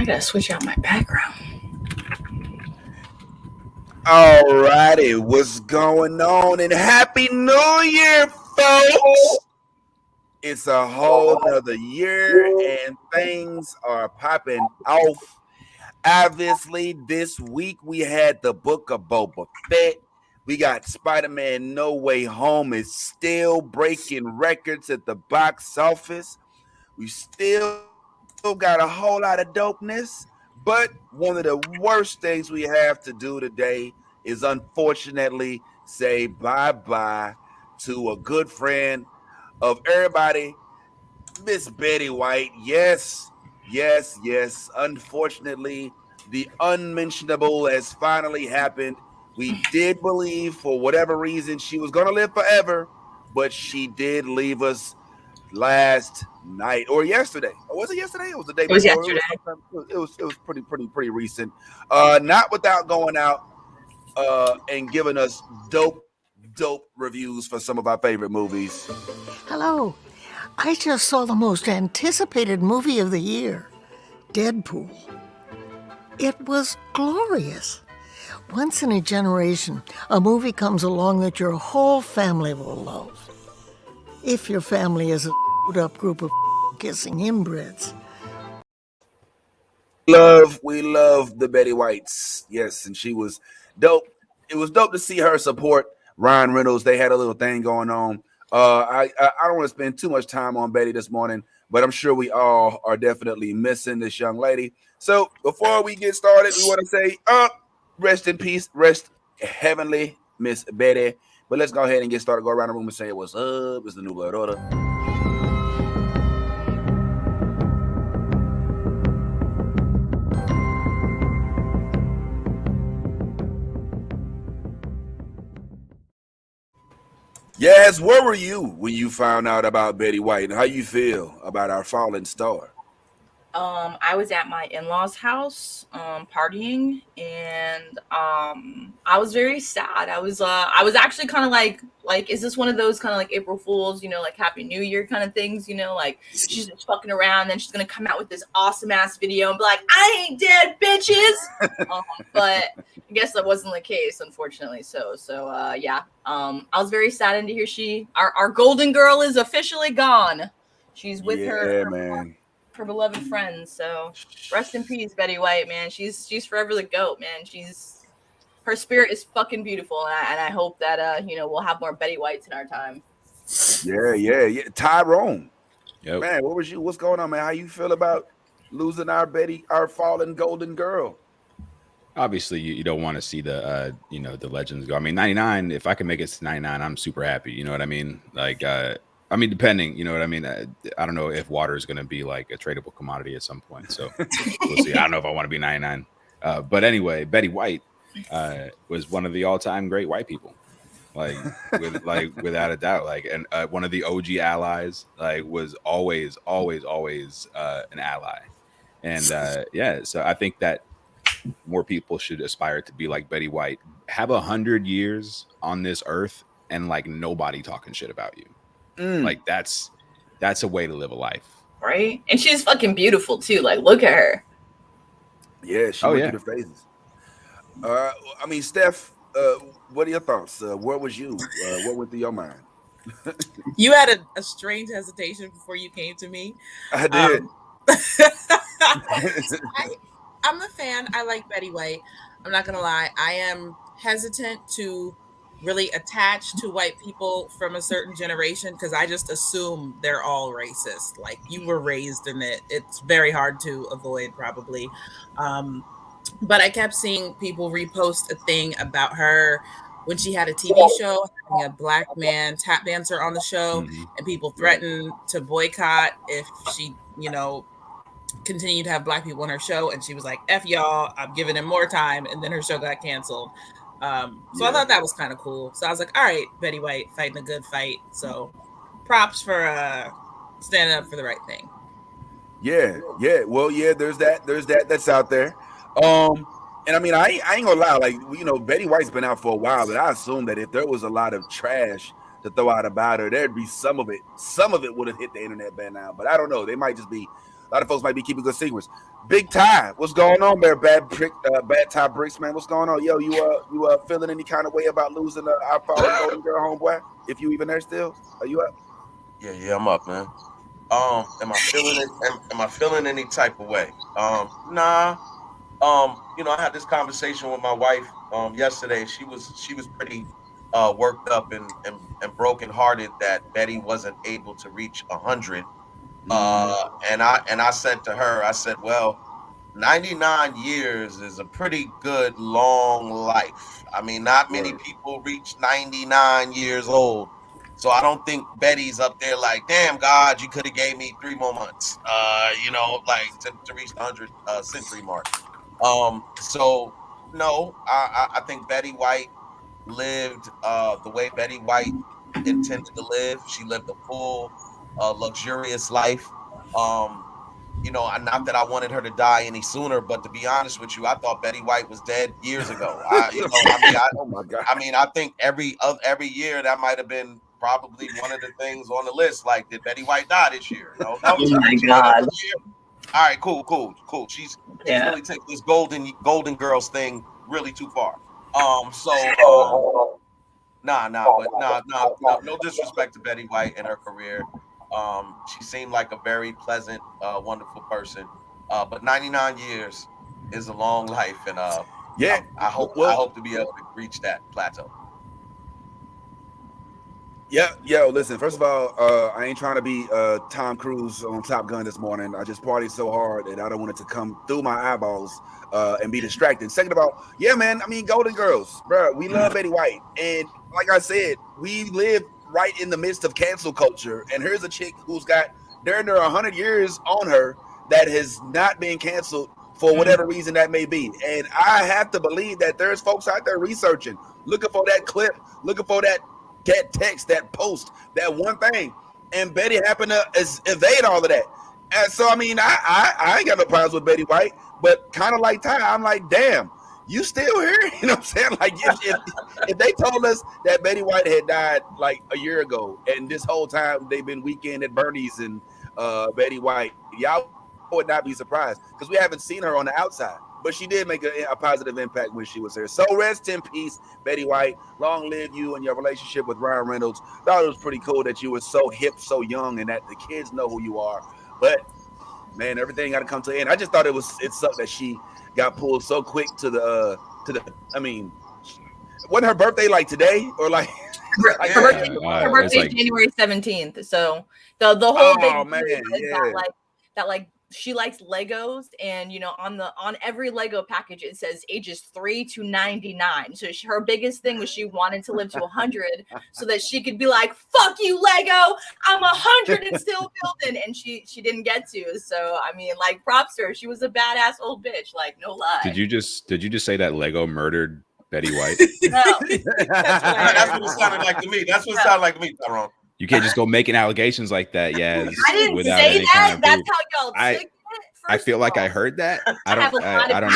I gotta switch out my background. Alrighty, what's going on? And Happy New Year, folks! It's a whole nother year and things are popping off. Obviously, this week we had the book of Boba Fett. We got Spider-Man No Way Home is still breaking records at the box office. We still got a whole lot of dopeness. But one of the worst things we have to do today is unfortunately say bye-bye to a good friend of everybody, Miss Betty White. Yes. Unfortunately, the unmentionable has finally happened. We did believe for whatever reason she was going to live forever, but she did leave us last night or yesterday. Or was it yesterday? It was the day before. It was yesterday. It was pretty recent. Not without going out and giving us dope reviews for some of our favorite movies. Hello. I just saw the most anticipated movie of the year, Deadpool. It was glorious. Once in a generation, a movie comes along that your whole family will love. If your family is a up group of kissing inbreds. We love the Betty Whites. Yes, and she was dope. It was dope to see her support Ryan Reynolds. They had a little thing going on. I don't want to spend too much time on Betty this morning, but I'm sure we all are definitely missing this young lady. So before we get started, we want to say, rest in peace, rest heavenly, Miss Betty. But let's go ahead and get started. Go around the room and say what's up. It's the New Blood Order. Yes, where were you when you found out about Betty White? How you feel about our fallen star? I was at my in-laws' house, partying, and I was very sad. I was actually kind of like, is this one of those kind of like April Fools, like Happy New Year kind of things, like she's just fucking around, then she's gonna come out with this awesome ass video and be like, I ain't dead, bitches. But I guess that wasn't the case, unfortunately. So yeah. I was very saddened to hear our golden girl is officially gone. She's with her beloved friends. So rest in peace, Betty White, man. She's forever the GOAT, man. Her spirit is fucking beautiful, and I hope that we'll have more Betty Whites in our time. Yeah. Tyrone. Yep. Man, what's going on, man? How you feel about losing our fallen golden girl? Obviously, you don't want to see the the legends go. I mean, 99. If I can make it to 99, I'm super happy. You know what I mean? Like, depending. You know what I mean? I don't know if water is going to be like a tradable commodity at some point. So we'll see. I don't know if I want to be 99. But anyway, Betty White was one of the all-time great white people. Without a doubt. And one of the OG allies. Was always an ally. And so I think that more people should aspire to be like Betty White. Have 100 years on this earth and nobody talking shit about you. That's a way to live a life, right? And she's fucking beautiful too. Look at her. Yeah, she went through the phases. Steph, what are your thoughts? Where was you? What went through your mind? You had a strange hesitation before you came to me. I did. I'm a fan. I like Betty White. I'm not gonna lie. I am hesitant to really attach to white people from a certain generation because I just assume they're all racist. Like, you were raised in it. It's very hard to avoid, probably. But I kept seeing people repost a thing about her when she had a TV show, having a black man tap dancer on the show, and people threatened to boycott if she, continued to have black people on her show, and she was like, F y'all, I'm giving him more time, and then her show got canceled. I thought that was kind of cool. So I was like, all right, Betty White fighting a good fight. So props for standing up for the right thing. Yeah. Well, yeah, there's that that's out there. And I ain't gonna lie, Betty White's been out for a while, but I assume that if there was a lot of trash to throw out about her, there'd be some of it would have hit the internet by now. But I don't know. They might just be A lot of folks might be keeping good secrets. Big Ty, what's going on there? Bad Ty Bricks, man. What's going on? Yo, you feeling any kind of way about losing our fallen golden girl homeboy? If you even there still, are you up? Yeah, I'm up, man. Am I feeling it? Am I feeling any type of way? Nah. I had this conversation with my wife yesterday. She was pretty worked up and brokenhearted that Betty wasn't able to reach 100. And I said to her, I said, well, 99 years is a pretty good long life. I mean, not many people reach 99 years old. So I don't think Betty's up there like, damn, God, you could have gave me 3 more months, like to reach the 100 century mark. So no, I think Betty White lived the way Betty White intended to live. She lived a full, luxurious life. Not that I wanted her to die any sooner, but to be honest with you, I thought Betty White was dead years ago. Oh my God. I think every year that might have been probably one of the things on the list. Like, did Betty White die this year? No. Oh my God. All right, cool. She's really taking this golden girls thing really too far. No disrespect to Betty White and her career. She seemed like a very pleasant, wonderful person. But 99 years is a long life, and I hope to be able to reach that plateau. Yeah, yo, listen, first of all, I ain't trying to be Tom Cruise on Top Gun this morning. I just partied so hard that I don't want it to come through my eyeballs and be distracted. Second of all, yeah, man, I mean, Golden Girls, bro, we love Betty White. And like I said, we live right in the midst of cancel culture. And here's a chick who's got, during her 100 years on her, that has not been canceled for whatever reason that may be. And I have to believe that there's folks out there researching, looking for that clip, looking for that text, that post, that one thing, and Betty happened to evade all of that. And so, I mean, I ain't got no problems with Betty White, but kind of like Ty, I'm like, damn, you still here? You know what I'm saying? Like, if they told us that Betty White had died like a year ago, and this whole time they've been weekend at Bernie's and Betty White, y'all would not be surprised because we haven't seen her on the outside. But she did make a positive impact when she was there. So rest in peace, Betty White. Long live you and your relationship with Ryan Reynolds. Thought it was pretty cool that you were so hip, so young, and that the kids know who you are. But man, everything got to come to an end. I just thought it sucked that she got pulled so quick to the. I mean, wasn't her birthday like today or like? Her birthday's like January 17th. So the whole thing that she likes Legos, and on every Lego package it says ages 3 to 99. So her biggest thing was she wanted to live to 100 so that she could be like, "Fuck you, Lego! I'm 100 and still building." And she didn't get to. So I mean, like, props to her. She was a badass old bitch. Like, no lie. Did you just say that Lego murdered Betty White? No. That's what it sounded like to me. That's what it sounded like to me, Tyrone. You can't just go making allegations like that. Yeah, I didn't say that. Kind of that's how y'all took it. I feel like I heard that. I don't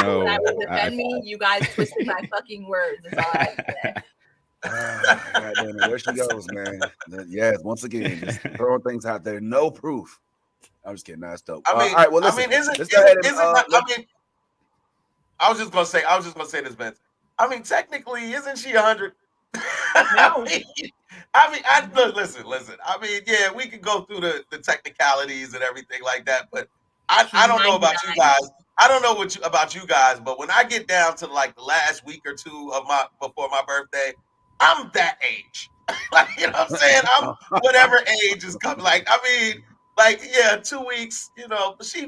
know. That would defend me. You guys twisted my fucking words. Is all I say. God damn it, there she goes, man. Yes, once again, just throwing things out there, no proof. I'm just kidding. That's dope. I mean, all right. Well, listen. I was just gonna say this, man. I mean, technically, isn't she 100? No. Listen. I mean, yeah, we could go through the technicalities and everything like that, but I don't know about you guys. I don't know about you guys, but when I get down to like the last week or two of before my birthday, I'm that age. Like, you know what I'm saying? I'm whatever age is coming. Like, I mean, like, yeah, 2 weeks,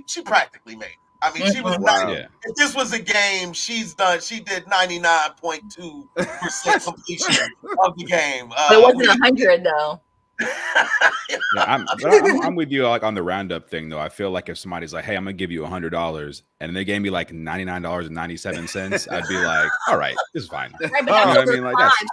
she practically made it. I mean, she was if this was a game, she did 99.2% completion of the game. But it wasn't 100 though. I'm with you like on the roundup thing though. I feel like if somebody's like, "Hey, I'm gonna give you $100," and they gave me like $99.97, I'd be like, "All right, this is fine." Right, but that's so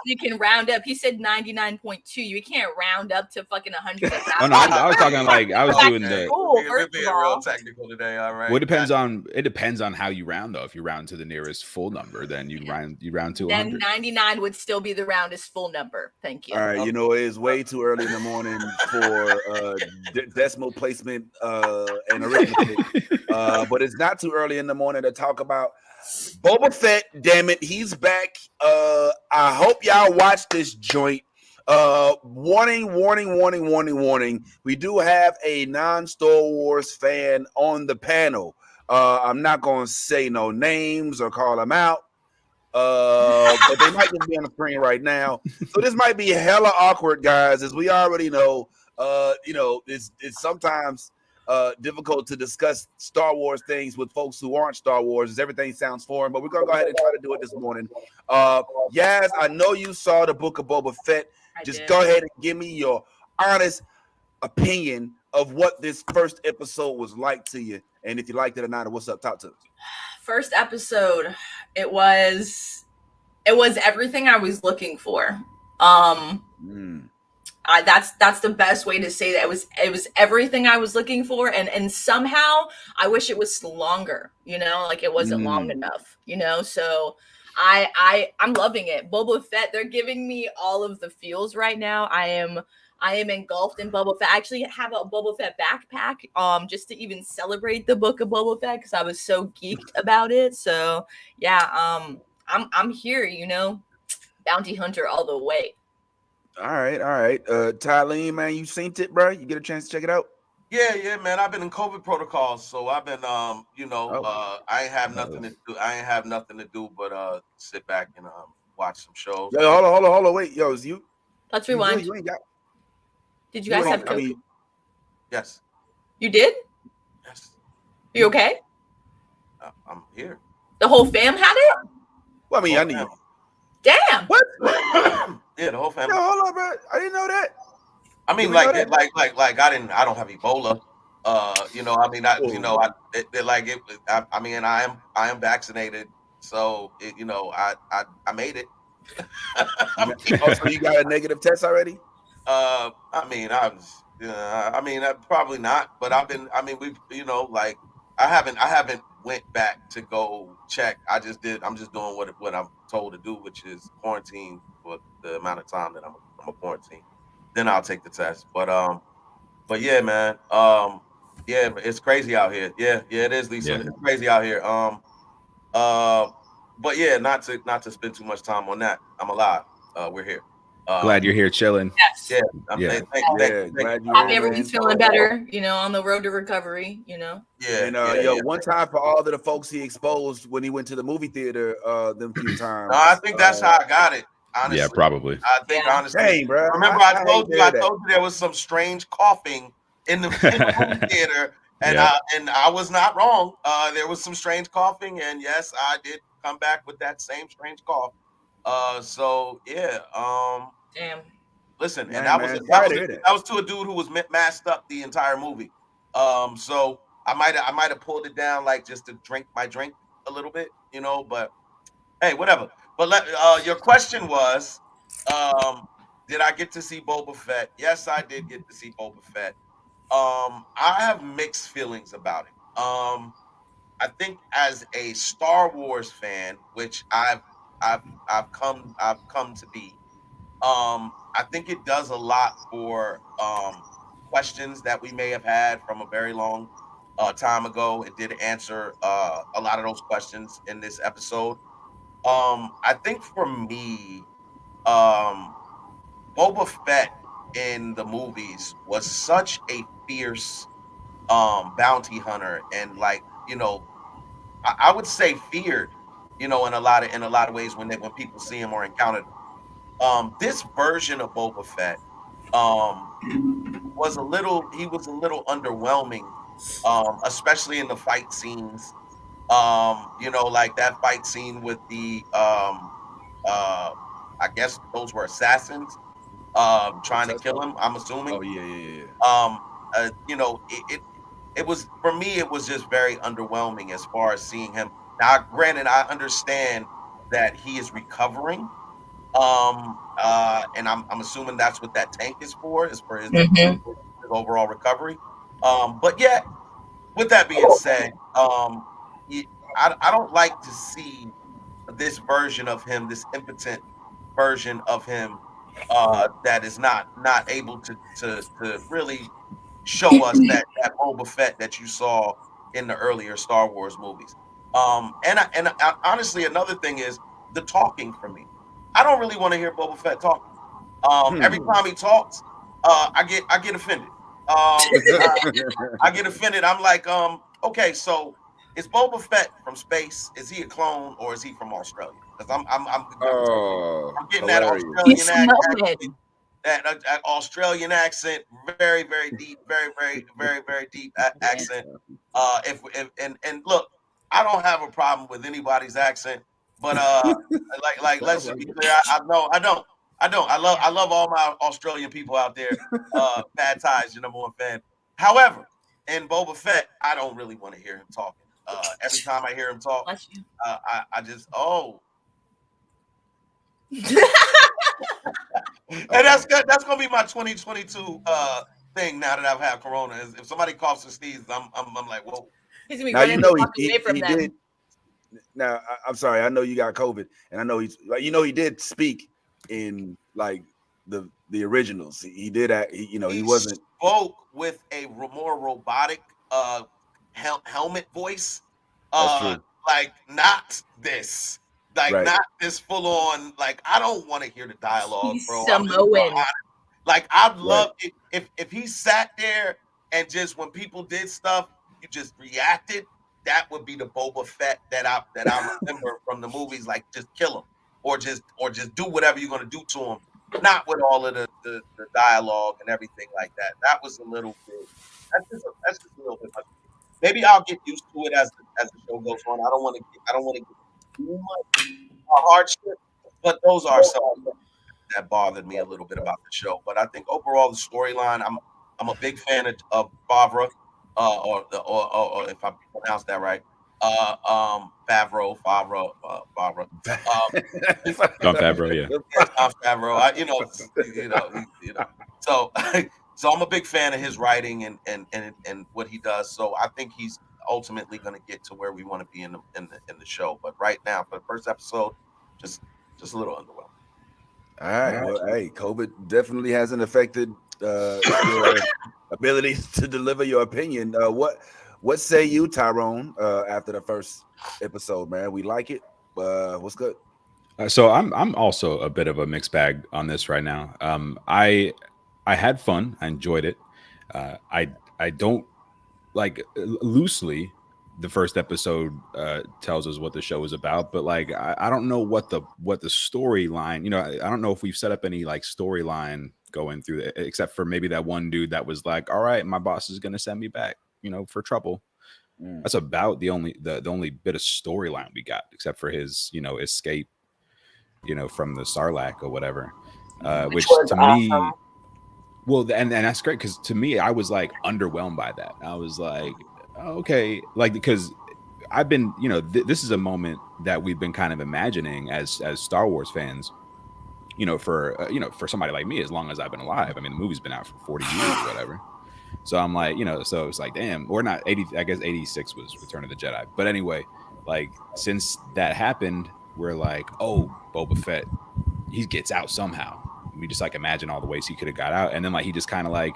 you can round up. He said 99.2. You can't round up to fucking 100. Oh no, I was talking like I was doing the. We're being real technical today. All right. Well, it depends on how you round though. If you round to the nearest full number, then you round to 100. Then 99 would still be the roundest full number. Thank you. All right, it is way too early in the the morning for decimal placement and arithmetic. But it's not too early in the morning to talk about Boba Fett. Damn it, he's back. I hope y'all watch this joint. Warning. We do have a non-Star Wars fan on the panel. I'm not going to say no names or call them out. But they might just be on the screen right now. So this might be hella awkward, guys, as we already know. It's sometimes difficult to discuss Star Wars things with folks who aren't Star Wars, as everything sounds foreign. But we're gonna go ahead and try to do it this morning. Yaz, I know you saw the Book of Boba Fett. Just go ahead and give me your honest opinion of what this first episode was like to you, and if you liked it or not, what's up? Talk to us. First episode, it was everything I was looking for. That's the best way to say that. It was everything I was looking for, and somehow I wish it was longer. Like it wasn't long enough. So I'm loving it. Boba Fett, they're giving me all of the feels right now. I am engulfed in Boba Fett. I actually have a Boba Fett backpack, just to even celebrate the Book of Boba Fett because I was so geeked about it. So yeah, I'm here. Bounty hunter all the way. All right. Tylene, man, you seen it, bro? You get a chance to check it out? Yeah, man. I've been in COVID protocols, so I've been, I ain't have nothing to do. I ain't have nothing to do but sit back and watch some shows. Yo, hold on. Wait, yo, is you? Let's rewind. You ain't got. Did you guys have COVID? Yes. You did? Yes. You okay? I'm here. The whole fam had it? Well, I mean, I need. Damn. What? Yeah, the whole family. No, hold on, bro. I didn't know that. I mean, I don't have Ebola. I am vaccinated, so I made it. So you got a negative test already? Probably not, but I haven't went back to go check. I'm just doing what I'm told to do, which is quarantine for the amount of time that I'm a quarantine. Then I'll take the test. But yeah, man. Yeah, it's crazy out here. Yeah, it is, Lisa. Yeah. It's crazy out here. But yeah, not to spend too much time on that. I'm alive. We're here. Glad you're here chilling. Yes. Yeah. Glad you're happy everybody's feeling better, on the road to recovery, Yeah. And one time for all of the folks he exposed when he went to the movie theater them few times. No, I think that's how I got it. Honestly. Yeah, probably. I think honestly. Dang, bro. Remember I told you there was some strange coughing in the movie theater, and I was not wrong. There was some strange coughing, and yes, I did come back with that same strange cough. So yeah. Damn. Listen, and that was to a dude who was masked up the entire movie. So I might have pulled it down like just to drink my drink a little bit, but hey, whatever. But your question was, did I get to see Boba Fett? Yes, I did get to see Boba Fett. I have mixed feelings about it. I think as a Star Wars fan, which I've come to be, I think it does a lot for questions that we may have had from a very long time ago. It did answer a lot of those questions in this episode. I think for me, Boba Fett in the movies was such a fierce bounty hunter, and I would say feared, in a lot of ways when people see him or encounter him. This version of Boba Fett was a little underwhelming, especially in the fight scenes. Like that fight scene with the I guess those were assassins trying to kill him, I'm assuming. Oh yeah. It was, for me, it was just very underwhelming as far as seeing him. Now, granted, I understand that he is recovering. And I'm assuming that's what that tank is for his overall recovery. But yeah, with that being said, I don't like to see this version of him, this impotent version of him, that is not able to really show us that Boba Fett that you saw in the earlier Star Wars movies. And honestly, another thing is the talking for me. I don't really want to hear Boba Fett talking. Every time he talks, I get offended. I get offended. I'm like, okay, so is Boba Fett from space? Is he a clone or is he from Australia? Because Oh, I'm getting that hilarious. He's Australian Samoan. that Australian accent, very very deep, very deep accent. If and look, I don't have a problem with anybody's accent, but like let's just be clear. I know I don't. I love all my Australian people out there. Bad Ties, your number one fan. However, in Boba Fett, I don't really want to hear him talking. Every time I hear him talk, Bless you. I just and that's good. That's gonna be my 2022 thing now that I've had Corona. Is if somebody coughs and sneezes, I'm like, whoa. He's gonna be Now running you know the fuck away from he them. did. Now I'm sorry. I know you got COVID, and I know he's like he did speak in like the originals. He did. He wasn't. Spoke with a more robotic helmet voice. That's true. Like not this. Like Right. not this full on. Like I don't want to hear the dialogue, He's bro. Samoan. Like I'd love if he sat there and just when people did stuff, you just reacted. That would be the Boba Fett that I remember from the movies. Like just kill him or just do whatever you're gonna do to him. Not with all of the dialogue and everything like that. That was a little bit. That's just a little bit much. Maybe I'll get used to it as the show goes on. I don't want to get too much hardship, but those are some that bothered me a little bit about the show. But I think overall the storyline, I'm a big fan of Favreau, or if I pronounce that right, Favreau. John Favreau, yeah. John Favreau. You know. So so I'm a big fan of his writing and what he does. So I think he's ultimately going to get to where we want to be in the show. But right now, for the first episode, just a little underwhelming. All right. Well, hey, COVID definitely hasn't affected your ability to deliver your opinion. What say you, Tyrone? After the first episode, man, we like it. What's good? So I'm also a bit of a mixed bag on this right now. I had fun. I enjoyed it. I don't like loosely. The first episode tells us what the show is about, but like I don't know what the storyline. I don't know if we've set up any like storyline going through it, except for maybe that one dude that was like, "All right, my boss is gonna send me back, for trouble." That's about the only bit of storyline we got, except for his escape, from the Sarlacc or whatever, which to me. Well, and that's great because to me, I was like underwhelmed by that. I was like, okay, like because I've been, this is a moment that we've been kind of imagining as Star Wars fans, for somebody like me, as long as I've been alive. I mean, the movie's been out for 40 years or whatever. So I'm like, so it's like, damn, or not 80. I guess 86 was Return of the Jedi. But anyway, like since that happened, we're like, oh, Boba Fett, he gets out somehow. We just like imagine all the ways he could have got out, and then like he just kind of like,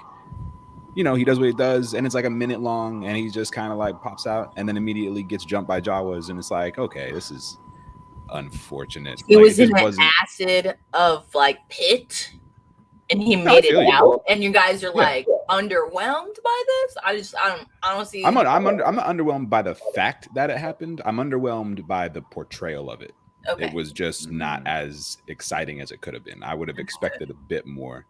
he does what he does, and it's like a minute long, and he just kind of like pops out, and then immediately gets jumped by Jawas, and it's like, okay, this is unfortunate. It like, was in an acid of like pit, and he made it out, and you guys are like underwhelmed by this. I don't see. I'm not underwhelmed by the fact that it happened. I'm underwhelmed by the portrayal of it. Okay. It was just not as exciting as it could have been. I would have expected a bit more.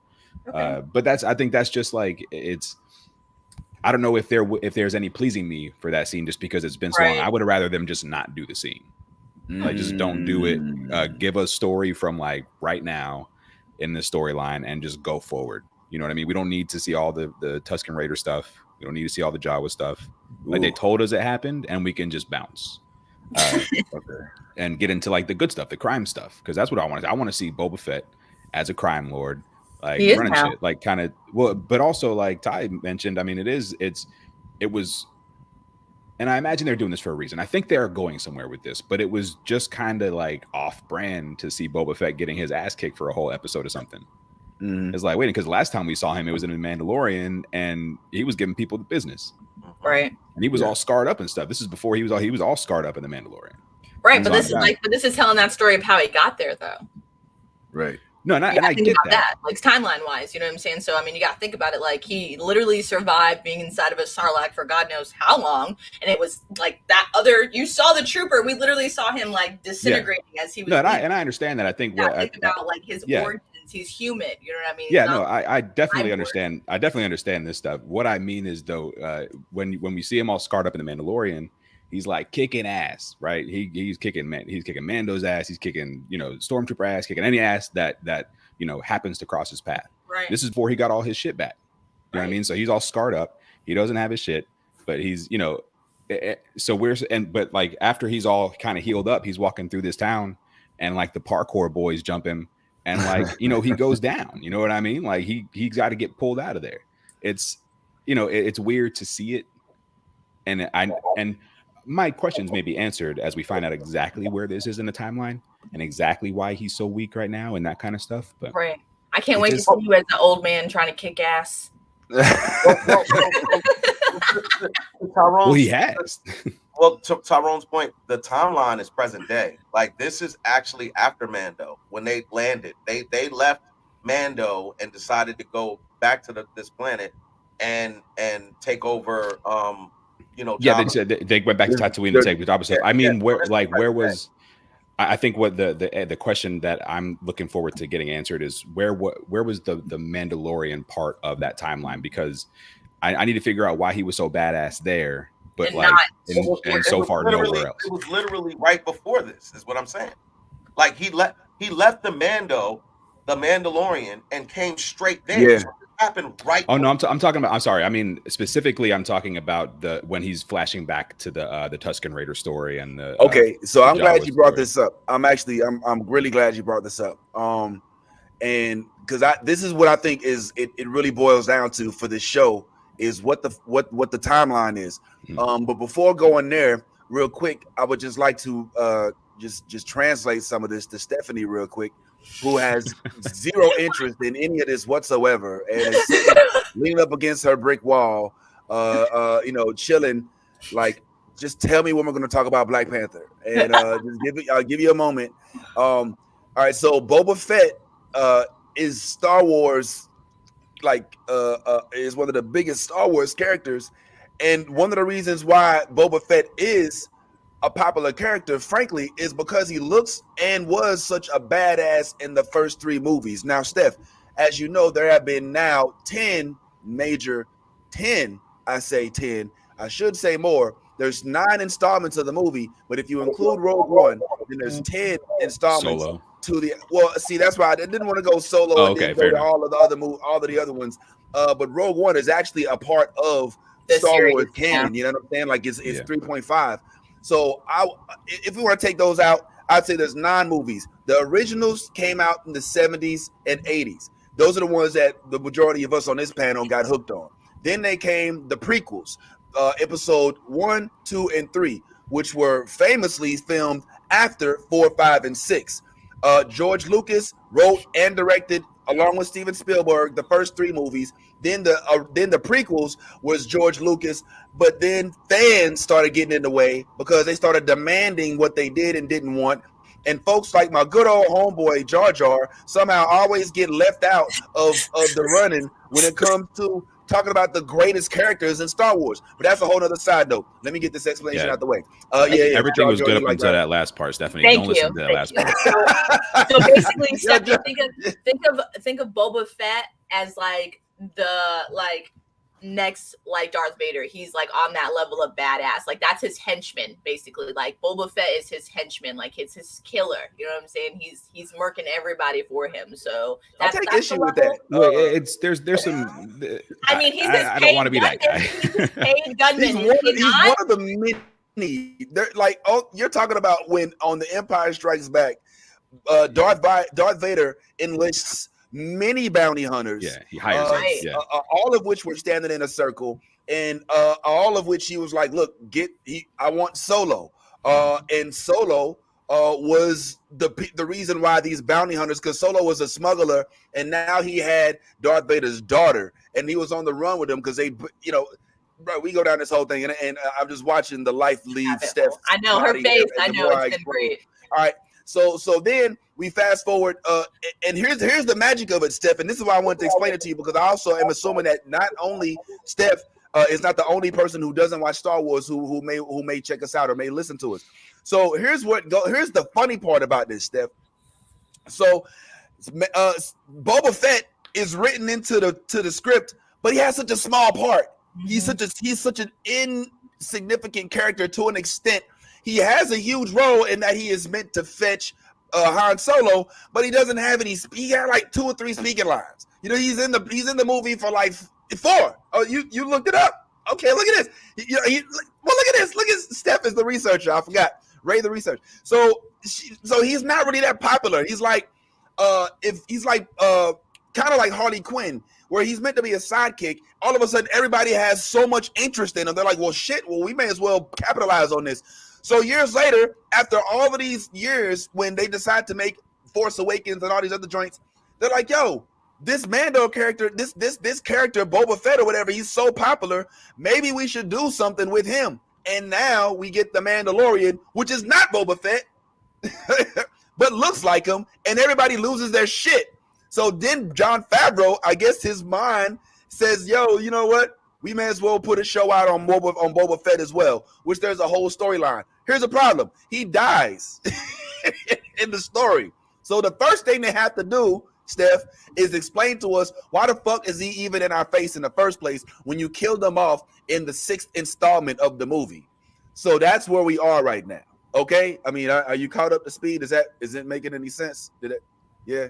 Okay. But I think that's just like I don't know if there's any pleasing me for that scene just because it's been so long. I would have rather them just not do the scene. Like just don't do it. Give a story from like right now in the storyline and just go forward. You know what I mean? We don't need to see all the Tusken Raider stuff. We don't need to see all the Jawa stuff. Like they told us it happened and we can just bounce. And get into like the good stuff, the crime stuff, because that's what I want. I want to see Boba Fett as a crime lord, like running shit, like kind of but also like Ty mentioned. I mean, it was, and I imagine they're doing this for a reason. I think they're going somewhere with this, but it was just kind of like off brand to see Boba Fett getting his ass kicked for a whole episode or something. Mhm. It's like, wait, because last time we saw him, it was in The Mandalorian, and he was giving people the business, Right. and he was Yeah. all scarred up and stuff. This is before he was all scarred up in The Mandalorian. Right, Mhm. but this is telling that story of how he got there, though. Right. No, and You gotta I think get about that. like timeline wise, you know what I'm saying? So I mean, you got to think about it. Like he literally survived being inside of a Sarlacc for God knows how long, and it was like that other. You saw the trooper. We literally saw him like disintegrating as he was. No, and I understand that. I think what think about like his origins. He's human. You know what I mean? Yeah, no, I definitely understand. I definitely understand this stuff. What I mean is though, when we see him all scarred up in The Mandalorian, he's like kicking ass, right? He's kicking Mando's ass. He's kicking Stormtrooper ass, kicking any ass that happens to cross his path. Right. This is before he got all his shit back. You know what I mean? So he's all scarred up. He doesn't have his shit, but he's but like after he's all kind of healed up, he's walking through this town, and like the parkour boys jump him, and like he goes down. You know what I mean? Like he's got to get pulled out of there. It's it's weird to see it, and my questions may be answered as we find out exactly where this is in the timeline and exactly why he's so weak right now and that kind of stuff. But right, I can't wait to see you as the old man trying to kick ass. Well, he has. Well, to Tyrone's point, the timeline is present day. Like this is actually after Mando when they landed. They left Mando and decided to go back to this planet and take over. Yeah, they went back to Tatooine to take the job stuff. I mean, where was? I think what the question that I'm looking forward to getting answered is where was the Mandalorian part of that timeline, because I need to figure out why he was so badass there, but and so far nowhere else. It was literally right before this, is what I'm saying. Like he left the Mandalorian and came straight there. Yeah. So it happened right. Oh no, I'm talking about. I'm sorry. I mean specifically, I'm talking about when he's flashing back to the Tusken Raider story and the. Okay, so I'm glad Jawa you brought story. this up. I'm really glad you brought this up. And because this is what I think is it really boils down to for this show is what the timeline is. But before going there, real quick, I would just like to just translate some of this to Stephanie real quick, who has zero interest in any of this whatsoever and is leaning up against her brick wall, chilling. Like, just tell me when we're going to talk about Black Panther, and I'll give you a moment. All right, so Boba Fett is Star Wars, is one of the biggest Star Wars characters, and one of the reasons why Boba Fett is a popular character, frankly, is because he looks and was such a badass in the first 3 movies. Now, Steph, as you know, there have been now 10. I say 10. I should say more. There's 9 installments of the movie, but if you include Rogue One, then there's 10 installments. Solo. See, that's why I didn't want to go solo. Oh, and okay, then fair go to enough. all of the other ones. But Rogue One is actually a part of The Star series, Wars canon. yeah. You know what I'm saying? Like it's Yeah. 3.5. So if we want to take those out, I'd say there's 9 movies. The originals came out in the 70s and 80s. Those are the ones that the majority of us on this panel got hooked on. Then they came the prequels, episode 1, 2, and 3, which were famously filmed after 4, 5, and 6. George Lucas wrote and directed, along with Steven Spielberg, the first 3 movies. Then the prequels was George Lucas, but then fans started getting in the way because they started demanding what they did and didn't want. And folks like my good old homeboy Jar Jar somehow always get left out of the running when it comes to talking about the greatest characters in Star Wars. But that's a whole other side note. Let me get this explanation out the way. Everything was Jar good Jar, up until that last part, Stephanie. Thank Don't you. listen to that last part. So basically, Stephanie, think of Boba Fett as like the next Darth Vader. He's like on that level of badass. Like that's his henchman, basically. Like Boba Fett is his henchman. Like it's his killer. You know what I'm saying? He's murking everybody for him. So that's, I take that's issue with that. There's some. I mean, he's I don't want to be that guy. He's his paid gunman. He's one of the many. They're like, you're talking about when on The Empire Strikes Back, Darth Vader enlists many bounty hunters. Yeah, he hires them. Yeah. All of which were standing in a circle, and all of which he was like, "Look, I want Solo." And Solo was the reason why these bounty hunters, because Solo was a smuggler, and now he had Darth Vader's daughter, and he was on the run with them because they, bro, we go down this whole thing, and I'm just watching the life leave Steph's I know her body, face. and I the know more it's been great. All right, so then we fast forward, and here's the magic of it, Steph, and this is why I wanted to explain it to you, because I also am assuming that not only Steph is not the only person who doesn't watch Star Wars who may check us out or may listen to us. So here's the funny part about this, Steph. So Boba Fett is written into the script, but he has such a small part. Mm-hmm. He's such an insignificant character to an extent. He has a huge role in that he is meant to fetch Han Solo, but he doesn't have any. He got like 2 or 3 speaking lines. He's in the movie for like 4. Oh, you looked it up? Okay, look at this. Look at this. Look at Steph is the researcher. I forgot. Ray the research. So he's not really that popular. He's like kind of like Harley Quinn, where he's meant to be a sidekick. All of a sudden, everybody has so much interest in him. They're like, well, shit. Well, we may as well capitalize on this. So years later, after all of these years, when they decide to make Force Awakens and all these other joints, they're like, yo, this Mando character, this character, Boba Fett or whatever, he's so popular. Maybe we should do something with him. And now we get the Mandalorian, which is not Boba Fett, but looks like him, and everybody loses their shit. So then Jon Favreau, I guess his mind says, yo, you know what? We may as well put a show out on Boba Fett as well, which there's a whole storyline. Here's a problem. He dies in the story. So the first thing they have to do, Steph, is explain to us why the fuck is he even in our face in the first place when you killed him off in the 6th installment of the movie. So that's where we are right now. Okay? I mean, are you caught up to speed? Is it making any sense? Yeah.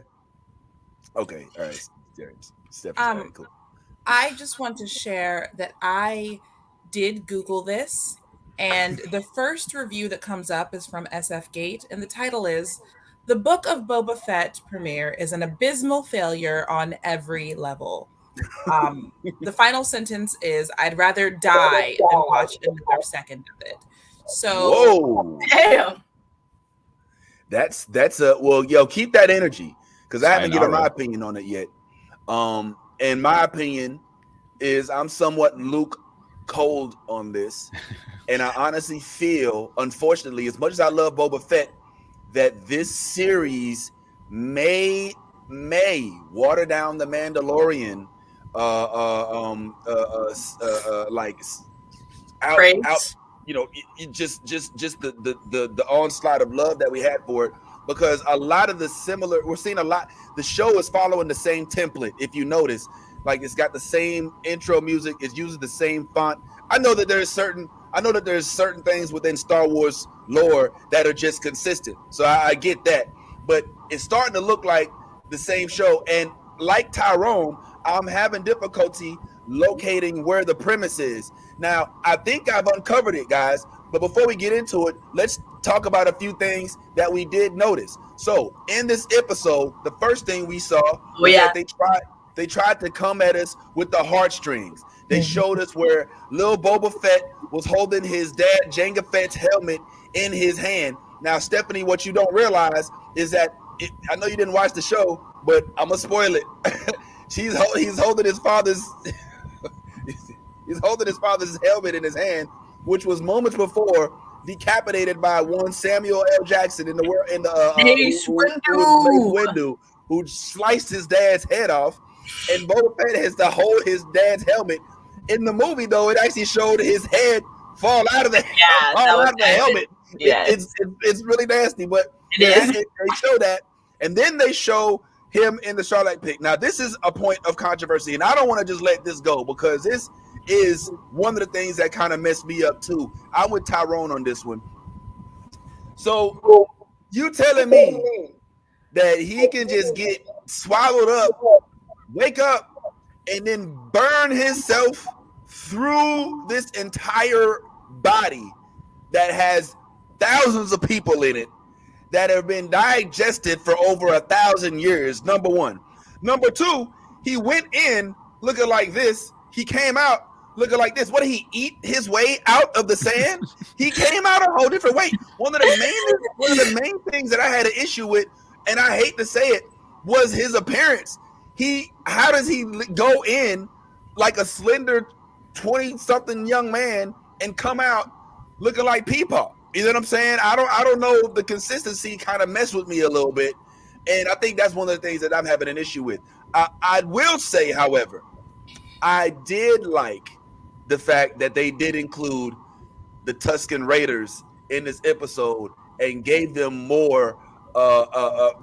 Okay. All right. Steph, cool. I just want to share that I did Google this, and the first review that comes up is from SF Gate, and the title is "The Book of Boba Fett premiere is an abysmal failure on every level." The final sentence is, "I'd rather die than watch another second of it." So, whoa, damn. That's well, yo, keep that energy, because I haven't given my opinion on it yet. And my opinion is I'm somewhat Luke cold on this, and I honestly feel, unfortunately, as much as I love Boba Fett, that this series may water down the Mandalorian, like out, just the onslaught of love that we had for it, because a lot of we're seeing a lot. The show is following the same template. If you notice, like it's got the same intro music. It's using the same font. I know that there's certain things within Star Wars lore that are just consistent. So I get that, but it's starting to look like the same show. And like Tyrone, I'm having difficulty locating where the premise is. Now, I think I've uncovered it, guys. But before we get into it, let's talk about a few things that we did notice. So in this episode, the first thing we saw was that they tried to come at us with the heartstrings. They showed us where little Boba Fett was holding his dad Jango Fett's helmet in his hand. Now, Stephanie, what you don't realize is that I know you didn't watch the show, but I'm gonna spoil it. He's holding his father's helmet in his hand, which was moments before decapitated by one Samuel L. Jackson in the Mace Windu, who sliced his dad's head off. And Boba Fett has to hold his dad's helmet. In the movie, though, it actually showed his head fall out of the helmet. Yeah, it's really nasty, but they show that, and then they show him in the Sarlacc pit. Now, this is a point of controversy, and I don't want to just let this go, because this is one of the things that kind of messed me up too. I'm with Tyrone on this one. So you telling me that he can just get swallowed up, wake up, and then burn himself through this entire body that has thousands of people in it that have been digested for over 1,000 years, number one. Number two, he went in looking like this. He came out looking like this. What did he eat his way out of the sand? He came out a whole different way. One of the main things that I had an issue with, and I hate to say it, was his appearance. How does he go in like a slender 20-something young man and come out looking like Peepaw? You know what I'm saying? I don't know. The consistency kind of messed with me a little bit, and I think that's one of the things that I'm having an issue with. I will say, however, I did like the fact that they did include the Tuscan Raiders in this episode and gave them more dialogue,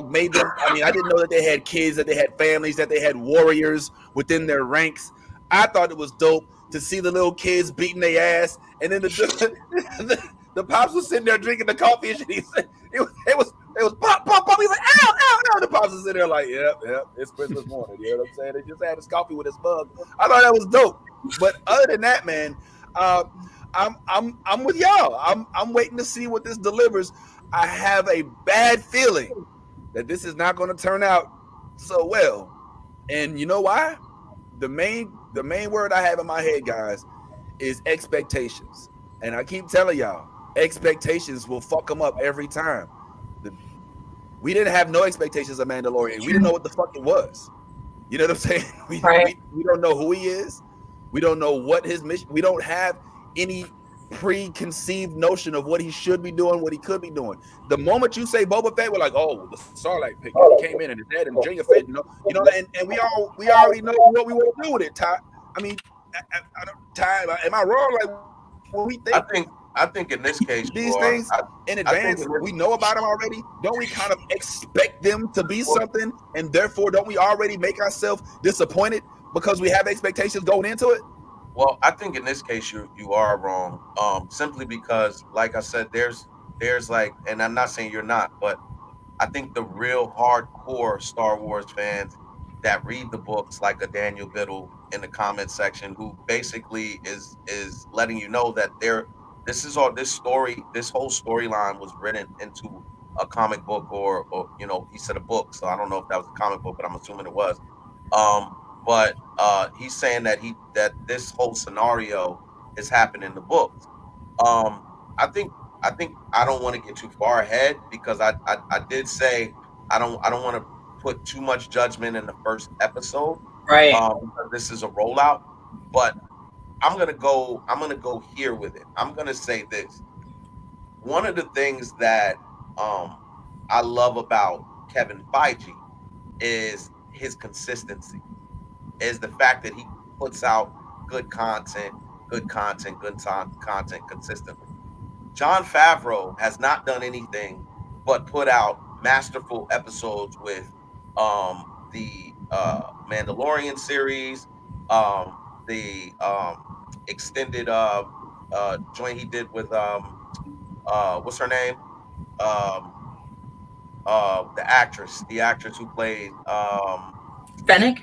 made them. I mean, I didn't know that they had kids, that they had families, that they had warriors within their ranks. I thought it was dope to see the little kids beating their ass, and then the pops was sitting there drinking the coffee, and he said it was pop. He's like, ow, ow, ow. The pops is sitting there like, yep, it's Christmas morning. You know what I'm saying? They just had his coffee with his mug. I thought that was dope. But other than that, man, I'm with y'all. I'm waiting to see what this delivers. I have a bad feeling that this is not going to turn out so well. And you know why? The main word I have in my head, guys, is expectations. And I keep telling y'all, expectations will fuck them up every time. We didn't have no expectations of Mandalorian. We didn't know what the fuck it was. You know what I'm saying? We don't know who he is. We don't know what his mission. We don't have any preconceived notion of what he should be doing, what he could be doing. The moment you say Boba Fett, we're like, oh, the Sarlacc pit came in and his dad and Jango Fett, you know, and we already know what we want to do with it. Ty, I mean, Ty, am I wrong? Like, when we think, I think in this case, these things in advance, we know about them already. Don't we kind of expect them to be something, and therefore don't we already make ourselves disappointed because we have expectations going into it? Well, I think in this case you are wrong. Simply because, like I said, there's like, and I'm not saying you're not, but I think the real hardcore Star Wars fans that read the books, like a Daniel Biddle in the comment section, who basically is letting you know that this whole storyline was written into a comic book or he said a book, so I don't know if that was a comic book, but I'm assuming it was. But he's saying that this whole scenario is happening in the books. I think I don't want to get too far ahead because I did say I don't want to put too much judgment in the first episode. Right. This is a rollout, but I'm gonna go here with it. I'm gonna say this. One of the things that I love about Kevin Feige is his consistency. Is the fact that he puts out good content consistently. Jon Favreau has not done anything but put out masterful episodes with the Mandalorian series, the extended joint he did with what's her name? The actress who played Fennec?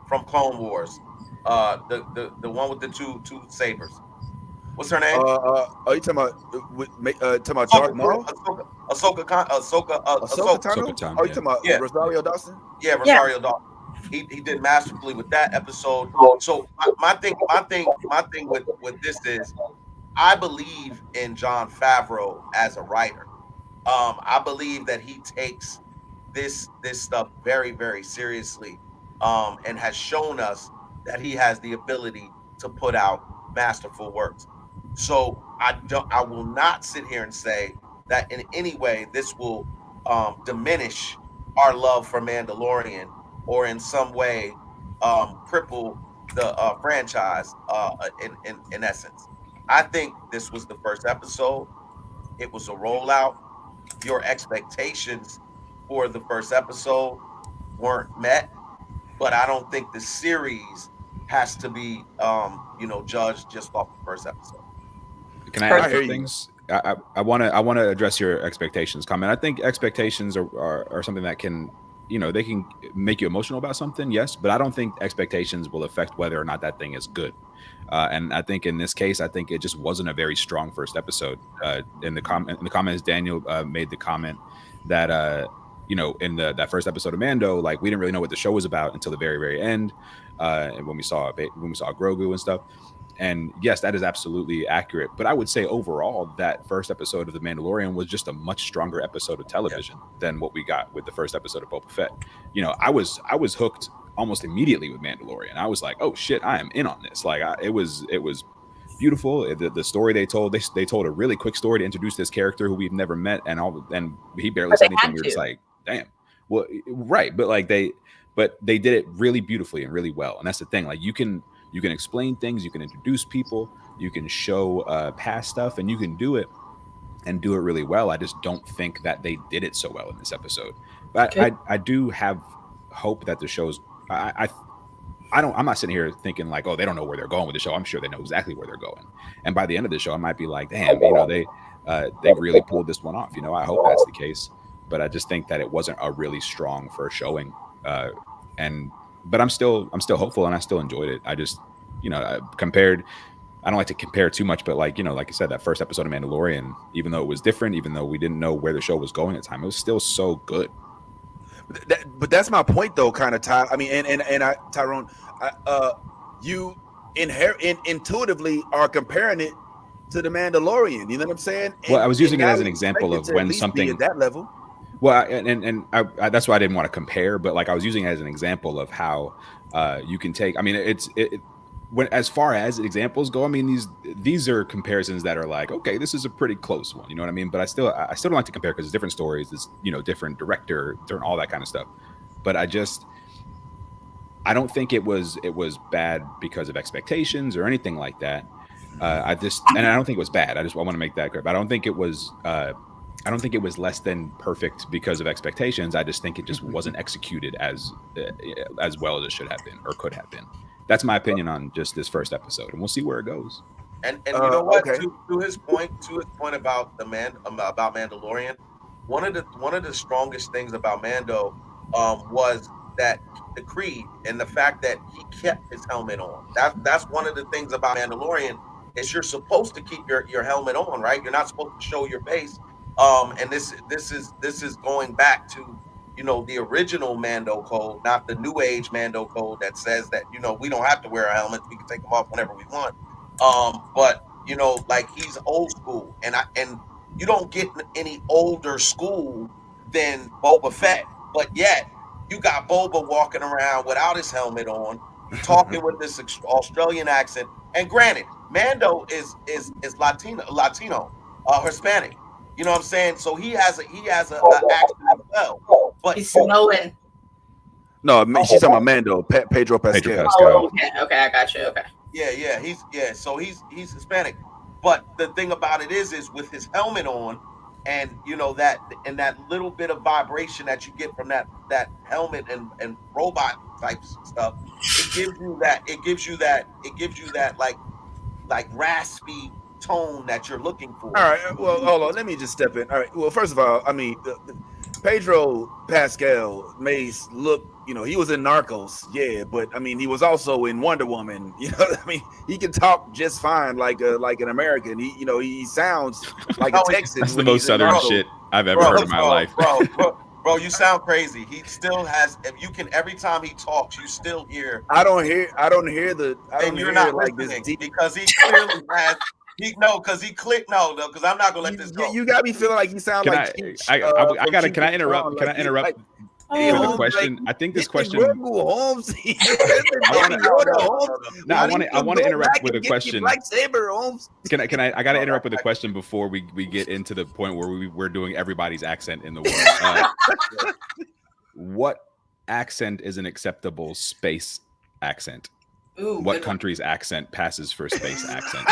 From Clone Wars, the one with the two sabers. What's her name? Are you talking about Darth Maul? Ahsoka Tano? Are you talking about Rosario Dawson? Yeah, Rosario Dawson. He did masterfully with that episode. So my thing with this is, I believe in Jon Favreau as a writer. I believe that he takes this stuff very, very seriously, and has shown us that he has the ability to put out masterful works. So I will not sit here and say that in any way this will diminish our love for Mandalorian or in some way cripple the franchise in essence. I think this was the first episode. It was a rollout. Your expectations for the first episode weren't met, but I don't think the series has to be judged just off the first episode. Can I add things? I want to address your expectations comment. I think expectations are something that can, they can make you emotional about something, yes, but I don't think expectations will affect whether or not that thing is good. And I think in this case, I think it just wasn't a very strong first episode. In the comments, Daniel made the comment that you know, in that first episode of Mando, like we didn't really know what the show was about until the very, very end, and when we saw Grogu and stuff. And yes, that is absolutely accurate. But I would say overall, that first episode of The Mandalorian was just a much stronger episode of television than what we got with the first episode of Boba Fett. You know, I was hooked almost immediately with Mandalorian. I was like, oh shit, I am in on this. Like, it was beautiful. The story they told a really quick story to introduce this character who we've never met, and he barely said anything. We were just like, damn. Well, right, but they did it really beautifully and really well. And that's the thing. Like, you can explain things, you can introduce people, you can show past stuff, and you can do it really well. I just don't think that they did it so well in this episode. But I do have hope that the show's. I'm not sitting here thinking like, oh, they don't know where they're going with the show. I'm sure they know exactly where they're going. And by the end of the show, I might be like, damn, you know, they really pulled this one off. You know, I hope that's the case. But I just think that it wasn't a really strong first showing. But I'm still hopeful, and I still enjoyed it. I just, you know, I don't like to compare too much, but like, you know, like I said, that first episode of Mandalorian, even though it was different, even though we didn't know where the show was going at the time, it was still so good. But that's my point, though, kind of, Ty. I mean, Tyrone, you intuitively are comparing it to the Mandalorian. You know what I'm saying? Well, I was using it as an example of when something at that level. Well, I that's why I didn't want to compare, but like I was using it as an example of how you can take. I mean, when as far as examples go, I mean these are comparisons that are like, okay, this is a pretty close one, you know what I mean? But I still don't like to compare because it's different stories, it's, you know, different director, different all that kind of stuff. But I don't think it was bad because of expectations or anything like that. I don't think it was bad. I want to make that clear. But I don't think it was less than perfect because of expectations. I just think it just wasn't executed as well as it should have been or could have been. That's my opinion on just this first episode, and we'll see where it goes. And you know what? Okay. To his point about about Mandalorian, one of the strongest things about Mando was that the creed and the fact that he kept his helmet on. That's one of the things about Mandalorian is you're supposed to keep your helmet on, right? You're not supposed to show your face. And this is going back to, you know, the original Mando code, not the new age Mando code that says that, you know, we don't have to wear our helmets, we can take them off whenever we want. But you know, like, he's old school, and you don't get any older school than Boba Fett, but yet you got Boba walking around without his helmet on, talking with this Australian accent. And granted, Mando is Latino, Hispanic. You know what I'm saying? So he has an accent as well. But he's Samoan. No, she's talking about Mando, Pedro Pascal. Oh, okay, I got you. Okay. Yeah, so he's Hispanic. But the thing about it is with his helmet on, and you know that little bit of vibration that you get from that helmet and robot type stuff, it gives you that like raspy tone that you're looking for. All right, well, hold on, let me just step in. All right, well, first of all, I mean, Pedro Pascal may look, you know, he was in Narcos, yeah, but I mean, he was also in Wonder Woman. You know, I mean, he can talk just fine like an American. He sounds like a Texan. That's the most Southern shit I've ever heard in my life. Bro, you sound crazy. He still has. If you can, every time he talks, you still hear. I don't hear like this deep, because he clearly has. Because I'm not gonna let this go. You got me feeling like you sound like. Can I interrupt? Can I interrupt? For the question, I think this question. I want to interrupt with a question. I got to interrupt with a question before we get into the point where we're doing everybody's accent in the world. What accent is an acceptable space accent? Ooh, what country's accent passes for space accent?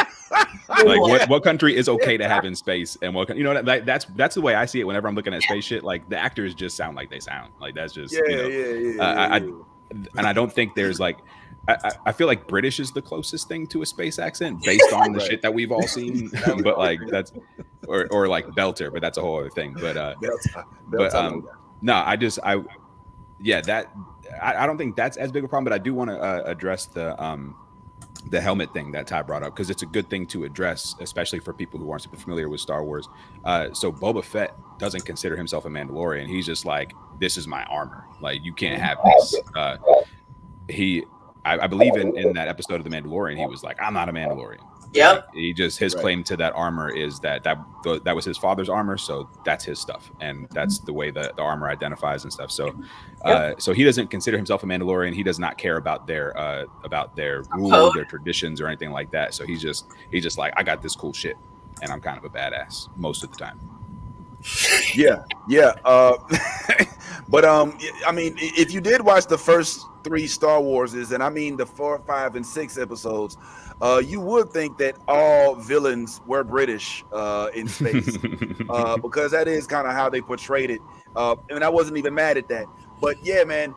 Like what country is okay to have in space, and what, you know, that's the way I see it whenever I'm looking at space shit. Like, the actors just sound like they sound. Like, that's just and I don't think there's like I feel like British is the closest thing to a space accent based on the shit that we've all seen. But like that's or like Belter, but that's a whole other thing. But I don't think that's as big a problem. But I do want to address the the helmet thing that Ty brought up, because it's a good thing to address, especially for people who aren't super familiar with Star Wars. So Boba Fett doesn't consider himself a Mandalorian. He's just like, this is my armor. Like, you can't have this. I believe in that episode of The Mandalorian, he was like, I'm not a Mandalorian. Yep. Like, he just, his claim to that armor is that was his father's armor, so that's his stuff, and that's the way the armor identifies and stuff. So so he doesn't consider himself a Mandalorian. He does not care about their rule, their traditions, or anything like that. So he's just like, I got this cool shit, and I'm kind of a badass most of the time. Yeah. But I mean, if you did watch the first 3 Star Warses, and I mean the 4, 5, and 6 episodes, you would think that all villains were British in space, because that is kind of how they portrayed it. And I wasn't even mad at that. But yeah, man,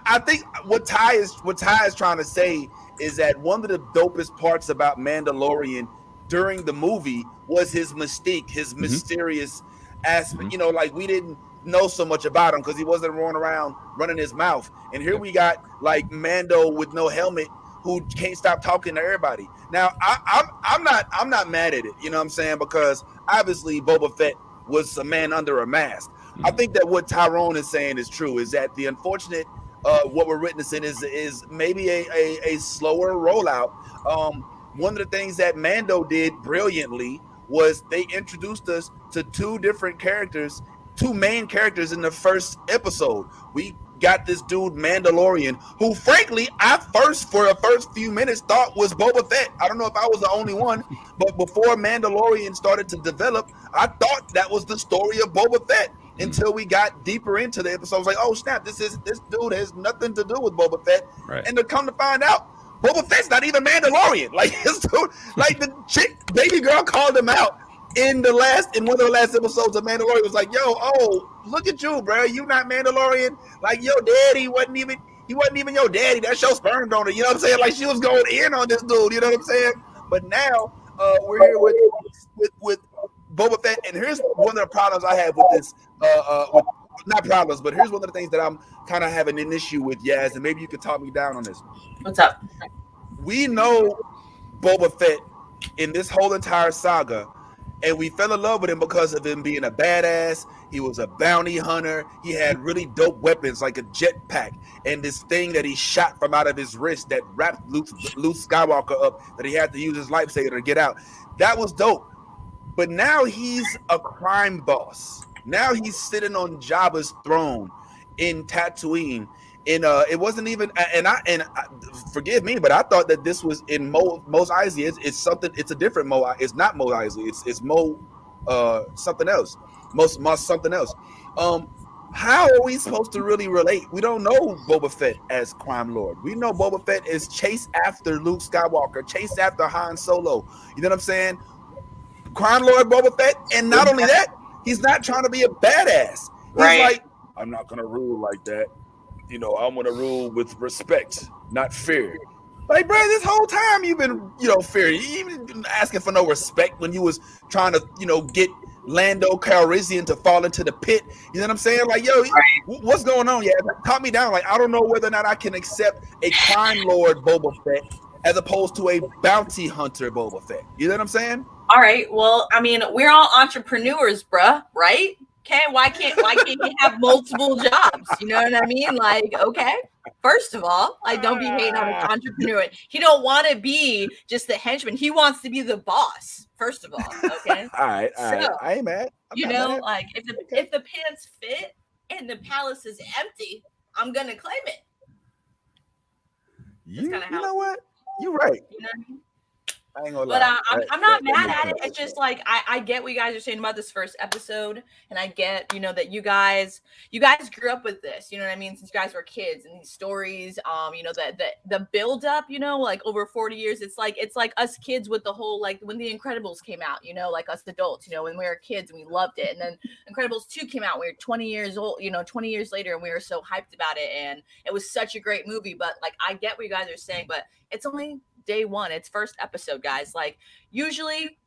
I think what Ty is trying to say is that one of the dopest parts about Mandalorian during the movie was his mystique, his mysterious aspect. You know, like, we didn't know so much about him because he wasn't running around running his mouth. And here we got like Mando with no helmet, who can't stop talking to everybody. Now, I'm not mad at it, you know what I'm saying? Because obviously Boba Fett was a man under a mask. I think that what Tyrone is saying is true, is that the unfortunate what we're witnessing is maybe a slower rollout. One of the things that Mando did brilliantly was they introduced us to 2 different characters, 2 main characters in the first episode. We got this dude Mandalorian, who frankly for the first few minutes thought was Boba Fett. I don't know if I was the only one, but before Mandalorian started to develop, I thought that was the story of Boba Fett until we got deeper into the episode. I was like, oh snap, this dude has nothing to do with Boba Fett. Right. And to come to find out, Boba Fett's not even Mandalorian. Like, his dude, like, the chick baby girl called him out in one of the last episodes of Mandalorian. Was like, yo, look at you, bro. You not Mandalorian. Like, your daddy wasn't even your daddy. That's your sperm donor. You know what I'm saying? Like, she was going in on this dude. You know what I'm saying? But now we're here with Boba Fett, and here's one of the problems I have with this. With, not problems, but here's one of the things that I'm kind of having an issue with, Yaz, and maybe you could talk me down on this. What's up? We know Boba Fett in this whole entire saga, and we fell in love with him because of him being a badass. He was a bounty hunter. He had really dope weapons like a jetpack and this thing that he shot from out of his wrist that wrapped Luke Skywalker up, that he had to use his lightsaber to get out. That was dope. But now he's a crime boss. Now he's sitting on Jabba's throne in Tatooine. And it wasn't even, and forgive me, but I thought that this was in Mos Eisley. It's something. It's a different Mo. It's not Mos Eisley. It's Mo something else. Mos something else. How are we supposed to really relate? We don't know Boba Fett as crime lord. We know Boba Fett is chased after Luke Skywalker, chased after Han Solo. You know what I'm saying? Crime lord Boba Fett, and not only that, he's not trying to be a badass. He's like, I'm not gonna rule like that. You know, I'm gonna rule with respect, not fear. Like, bro, this whole time you've been, fear. You even been asking for no respect when you was trying to, get Lando Calrissian to fall into the pit. You know what I'm saying? Like, yo, what's going on? Yeah, calm me down. Like, I don't know whether or not I can accept a crime lord Boba Fett as opposed to a bounty hunter Boba Fett. You know what I'm saying? All right. Well, I mean, we're all entrepreneurs, bruh, right? Okay, why can't you have multiple jobs? You know what I mean? Like, okay, first of all, like, don't be hating on an entrepreneur. He don't want to be just the henchman. He wants to be the boss. First of all, okay. all right. I ain't mad. Like, if the pants fit and the palace is empty, I'm gonna claim it. You know what? You're right. You know what I mean? I ain't gonna but lie. I'm not mad at it. It's just like I get what you guys are saying about this first episode, and I get that you guys grew up with this. You know what I mean? Since you guys were kids, and these stories, the build up, like over 40 years. It's like us kids with the whole, like, when the Incredibles came out. Like us adults, when we were kids and we loved it, and then Incredibles 2 came out. We were 20 years old. 20 years later, and we were so hyped about it, and it was such a great movie. But like, I get what you guys are saying, but it's only day one. It's first episode, guys. Like, usually,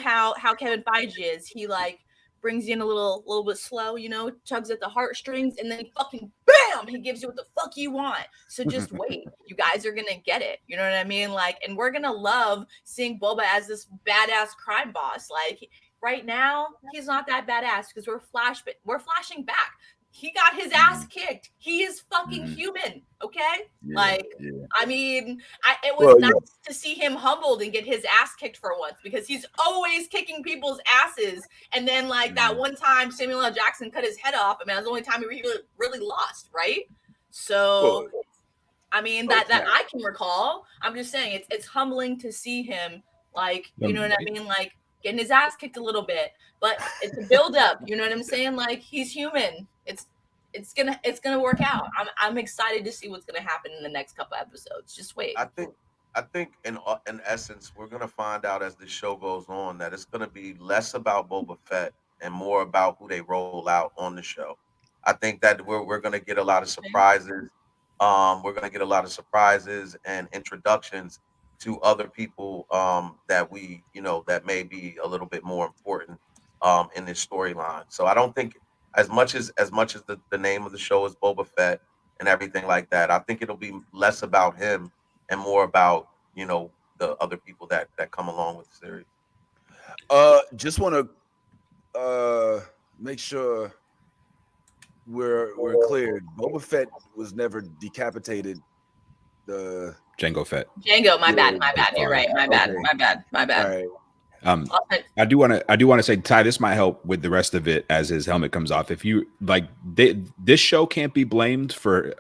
how Kevin Feige is. He like brings you in a little bit slow, you know, tugs at the heartstrings, and then fucking bam, he gives you what the fuck you want. So just wait. You guys are gonna get it. You know what I mean? Like, and we're gonna love seeing Boba as this badass crime boss. Like right now, he's not that badass because we're flashing back. He got his ass kicked. He is fucking human. Okay? Like, I mean, it was nice to see him humbled and get his ass kicked for once, because he's always kicking people's asses. And then, like, that one time Samuel L. Jackson cut his head off, I mean, that was the only time he really lost, right? So, I mean, that I can recall. I'm just saying, it's humbling to see him, like, you know what I mean? Like, getting his ass kicked a little bit, but it's a build up. You know what I'm saying? Like, he's human. It's gonna work out. I'm excited to see what's gonna happen in the next couple episodes. Just wait. I think in essence, we're gonna find out as the show goes on that it's gonna be less about Boba Fett and more about who they roll out on the show. I think that we're gonna get a lot of surprises. We're gonna get a lot of surprises and introductions to other people that we, that may be a little bit more important in this storyline. So I don't think as much as the name of the show is Boba Fett and everything like that, I think it'll be less about him and more about, the other people that come along with the series. Just want to make sure we're clear. Boba Fett was never decapitated. The Jango Fett. Jango, my bad. You're right. My bad. All right. I do want to say, Ty, this might help with the rest of it as his helmet comes off. If you like, this show can't be blamed for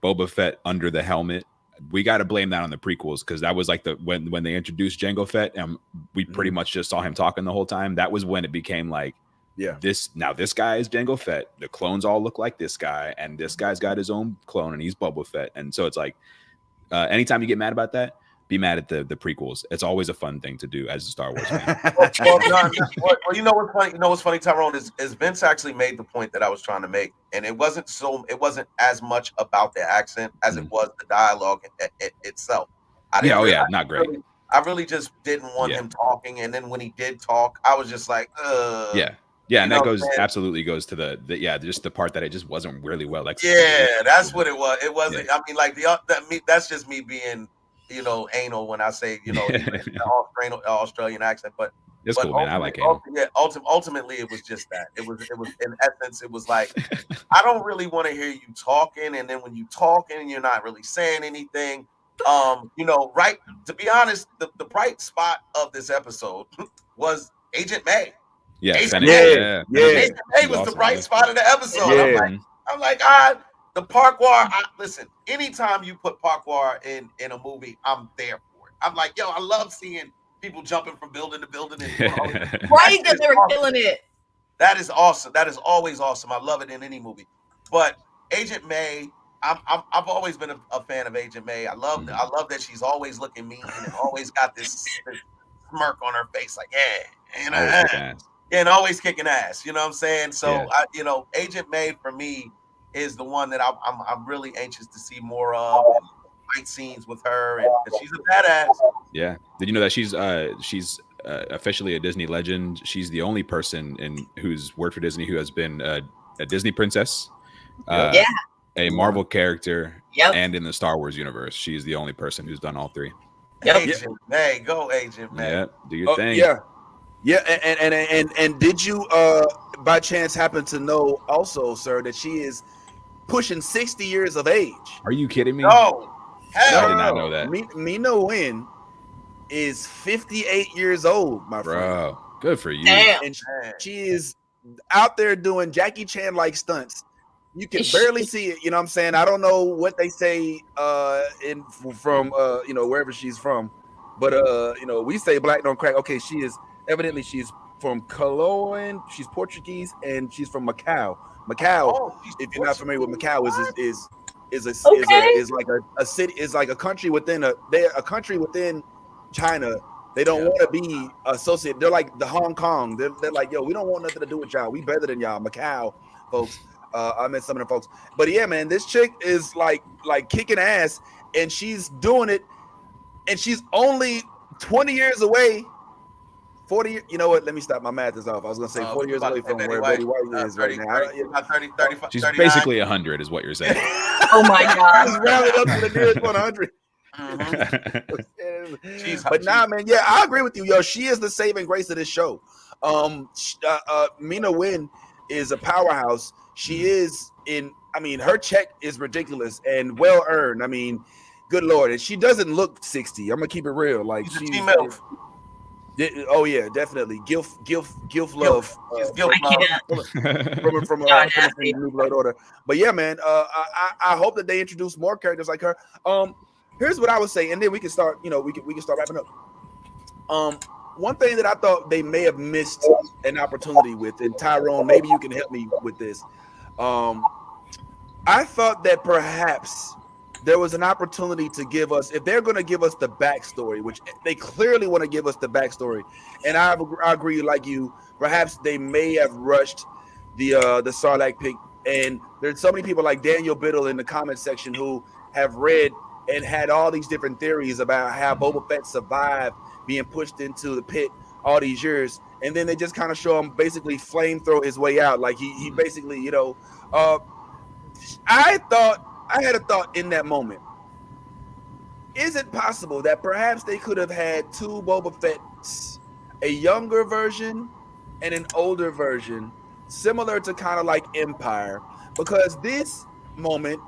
Boba Fett under the helmet. We got to blame that on the prequels, because that was like when they introduced Jango Fett, and we pretty much just saw him talking the whole time. That was when it became like, this guy is Jango Fett. The clones all look like this guy, and this guy's got his own clone, and he's Boba Fett. And so it's like, anytime you get mad about that, be mad at the prequels. It's always a fun thing to do as a Star Wars fan. Well, you know what's funny? You know what's funny, Tyrone, is Vince actually made the point that I was trying to make, and it wasn't as much about the accent as it was the dialogue itself. Not great. I really just didn't want him talking, and then when he did talk, I was just like, and that absolutely goes to just the part that it just wasn't really well executed. Yeah, that's what it was. It wasn't. I mean, like that's just me being, anal when I say, Australian accent, but it's cool, man. I like anal. Ultimately, it was just that. It was in essence, it was like, I don't really want to hear you talking, and then when you talking, you're not really saying anything. Right? To be honest, the bright spot of this episode was Agent May. Agent May was the bright spot of the episode. Yeah. I'm like, the Parkwar. Listen, anytime you put Parkwar in a movie, I'm there for it. I'm like, I love seeing people jumping from building to building. Right, because they were killing it. That is awesome. That is always awesome. I love it in any movie. But Agent May, I've always been a fan of Agent May. I love that she's always looking mean and always got this smirk on her face, like, and always kicking ass. You know what I'm saying? So Agent May for me is the one that I'm really anxious to see more of, and fight scenes with her, and she's a badass. Yeah. Did you know that she's officially a Disney legend? She's the only person who's worked for Disney who has been a Disney princess, a Marvel character, and in the Star Wars universe. She's the only person who's done all three. Agent May, go Agent May. Yeah, do your thing. Yeah, and did you by chance happen to know also, sir, that she is pushing 60 years of age? Are you kidding me? No, I did not know that. Mina Wen is 58 years old, my friend. Bro, good for you. Damn. And she is out there doing Jackie Chan like stunts. You can barely see it. You know what I'm saying? I don't know what they say from wherever she's from, but we say black don't crack. Okay, she's from Cologne. She's Portuguese, and she's from Macau. Macau, if you're not familiar with Macau, is like a city, is like a country within a country within China. They don't want to be associated. They're like the Hong Kong. They're like, we don't want nothing to do with y'all. We better than y'all, Macau folks. I met some of the folks, but yeah, man, this chick is like kicking ass, and she's doing it, and she's only 20 years away 40. You know what? Let me stop. My math is off. I was gonna say 40 years away from where Betty White is 30, right now. 30, 35, She's 39. basically 100, is what you're saying. Oh my god. Just round it up to the nearest 100. But nah, man, yeah, I agree with you, yo. She is the saving grace of this show. Mina Wynn is a powerhouse. She is in. I mean, her check is ridiculous and well earned. I mean, good lord, and she doesn't look 60. I'm gonna keep it real. Like she's MILF. Oh yeah, definitely. Gilf love. She's Gilf love. From NewBlerdOrder. But yeah, man, I hope that they introduce more characters like her. Here's what I would say, and then we can start. You know, we can start wrapping up. One thing that I thought they may have missed an opportunity with, and Tyrone, maybe you can help me with this. I thought that perhaps there was an opportunity to give us, if they're going to give us the backstory, which they clearly want to give us the backstory, and I agree like you, perhaps they may have rushed the Sarlacc pick, and there's so many people like Daniel Biddle in the comment section who have read and had all these different theories about how Boba Fett survived being pushed into the pit all these years, and then they just kind of show him basically flamethrow his way out, like he basically, you know, I had a thought in that moment. Is it possible that perhaps they could have had two Boba Fetts, a younger version and an older version, similar to kind of like Empire? Because this moment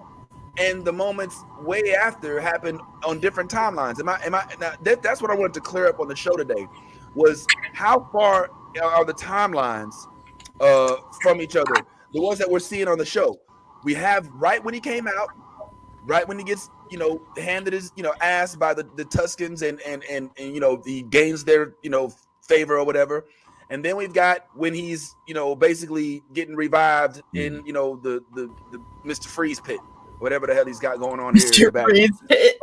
and the moments way after happened on different timelines. That's what I wanted to clear up on the show today, was how far are the timelines from each other? The ones that we're seeing on the show. We have right when he came out, right when he gets, you know, handed his, you know, ass by the Tuskens and you know, he gains their, you know, favor or whatever. And then we've got when he's, you know, basically getting revived in, you know, the Mr. Freeze pit, whatever the hell he's got going on here. Mr. Freeze pit.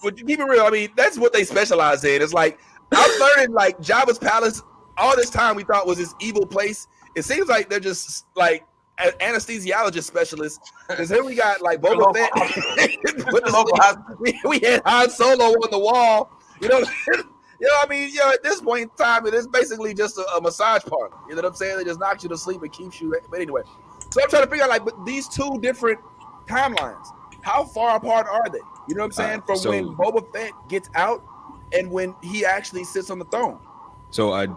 But keep it real, I mean, that's what they specialize in. It's like, I'm learning like Jabba's palace, all this time we thought was this evil place. It seems like they're just like anesthesiologist specialists, because here we got like Boba Fett. we had Han Solo on the wall. You know, I mean, you know, at this point in time, it is basically just a massage parlor. You know what I'm saying? It just knocks you to sleep and keeps you. But anyway, so I'm trying to figure out like, but these two different timelines, how far apart are they? You know what I'm saying? From when Boba Fett gets out and when he actually sits on the throne. So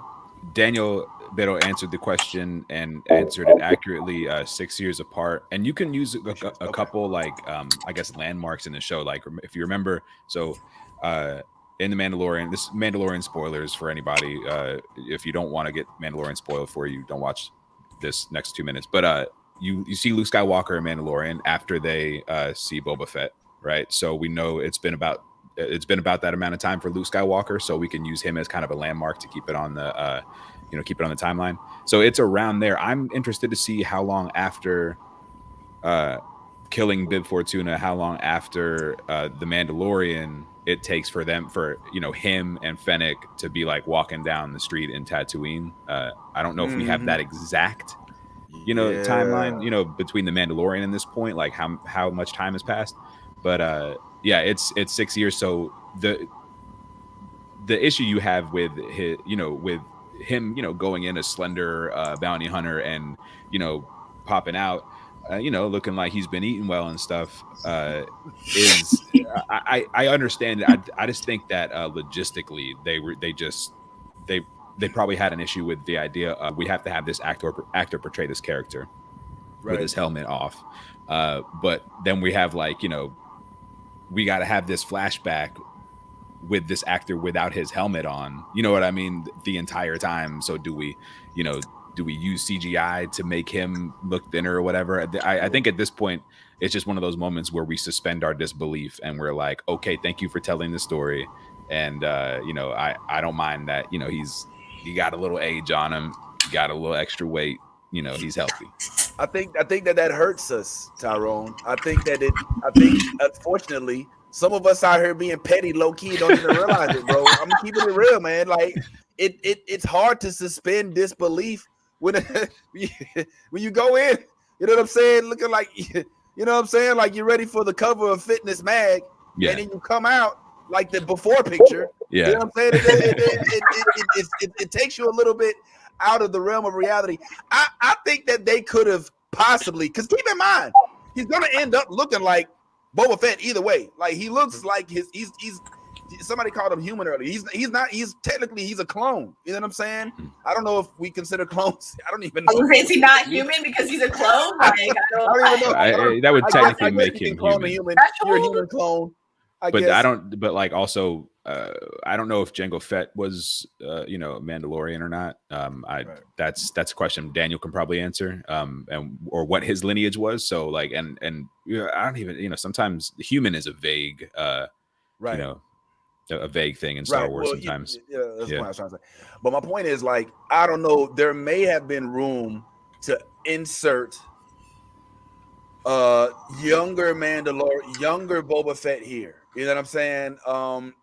Daniel Beto answered the question and answered it accurately, 6 years apart. And you can use a couple like I guess landmarks in the show, like if you remember. So in the Mandalorian, this Mandalorian spoilers for anybody. If you don't want to get Mandalorian spoiled for you, don't watch this next 2 minutes. But you see Luke Skywalker and Mandalorian after they see Boba Fett, right? So we know it's been about that amount of time for Luke Skywalker, so we can use him as kind of a landmark to keep it on the keep it on the timeline. So it's around there. I'm interested to see how long after killing Bib Fortuna, how long after the Mandalorian it takes for them, for him and Fennec to be like walking down the street in Tatooine. I don't know if we have that exact timeline between the Mandalorian and this point, like how much time has passed. But yeah, it's 6 years. So the issue you have with his, with him, going in a slender bounty hunter and popping out, looking like he's been eating well and stuff, is I understand. I just think that logistically they probably had an issue with the idea of we have to have this actor portray this character with his helmet off, but then we have we got to have this flashback with this actor without his helmet on, you know what I mean, the entire time. So do we use CGI to make him look thinner or whatever? I think at this point it's just one of those moments where we suspend our disbelief and we're like, okay, thank you for telling the story, and I don't mind that he got a little age on him, got a little extra weight, he's healthy. I think that hurts us, Tyrone. I think unfortunately some of us out here being petty, low key, don't even realize it, bro. I'm keeping it real, man. Like it's hard to suspend disbelief when you go in. You know what I'm saying? Looking like, you know what I'm saying? Like you're ready for the cover of Fitness Mag, and then you come out like the before picture. Yeah. You know what I'm saying? It takes you a little bit out of the realm of reality. I think that they could have possibly, because keep in mind, he's gonna end up looking like Boba Fett either way. Like he looks like he's somebody called him human earlier. He's not. He's technically he's a clone. You know what I'm saying? I don't know if we consider clones. I don't even know. Is he not human because he's a clone? Like, I don't even know. That would technically I guess make you him can clone human. You're a human clone. But I don't. But like also, I don't know if Jango Fett was, a Mandalorian or not. That's a question Daniel can probably answer. Or what his lineage was. So like, and I don't even. Sometimes human is a vague, a vague thing in Star Wars sometimes. Yeah, that's what I was trying to say. But my point is, like, I don't know. There may have been room to insert younger Boba Fett here. You know what I'm saying?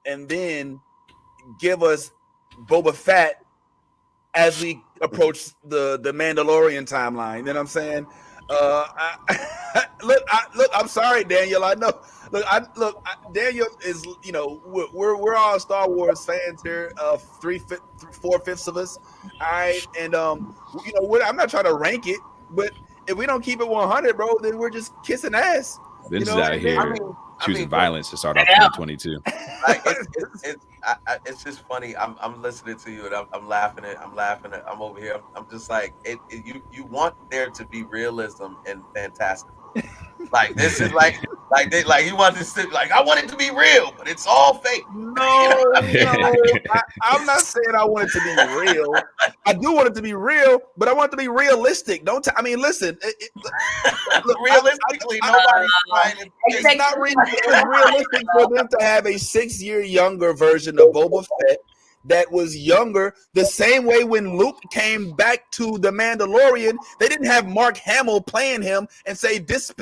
And then give us Boba Fett as we approach the Mandalorian timeline. You know what I'm saying? Look, I'm sorry, Daniel. I know. Daniel is, we're all Star Wars fans here. 4/5 of us. All right, and I'm not trying to rank it, but if we don't keep it 100, bro, then we're just kissing ass. Vince is out here choosing violence to start off 2022. Like it's just funny. I'm listening to you and I'm laughing at. I'm over here. I'm just like you want there to be realism and fantastic. Like this is like you want this to, like I want it to be real, but it's all fake. No, I'm not saying I want it to be real. I do want it to be real, but I want it to be realistic. Listen. Realistically, nobody's trying to. It's not realistic for them to have a 6-year younger version of Boba Fett that was younger, the same way when Luke came back to the Mandalorian, they didn't have Mark Hamill playing him and say, just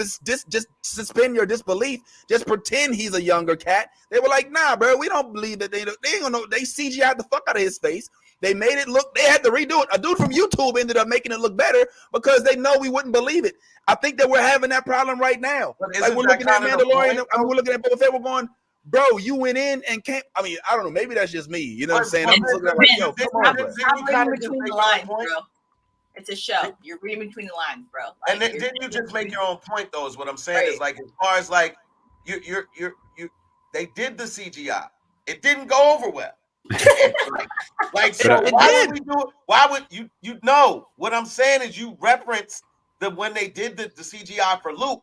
suspend your disbelief, just pretend he's a younger cat. They were like, nah, bro, we don't believe that. They ain't gonna know. They CGI'd the fuck out of his face. They made it look, they had to redo it. A dude from YouTube ended up making it look better because they know we wouldn't believe it. I think that we're having that problem right now. Like we're looking at Mandalorian, and we're looking at Boba Fett, we're going, bro, you went in and can't. I mean, I don't know. Maybe that's just me. You know what I'm saying? I'm just looking at like, yo, come on, bro. I'm reading between the lines, bro. It's a show. You're reading between the lines, bro. Like, and then you just make your own point, though. Is what I'm saying is like as far as like you they did the CGI. It didn't go over well. So why would we do it? Why would you know? What I'm saying is you reference when they did the CGI for Luke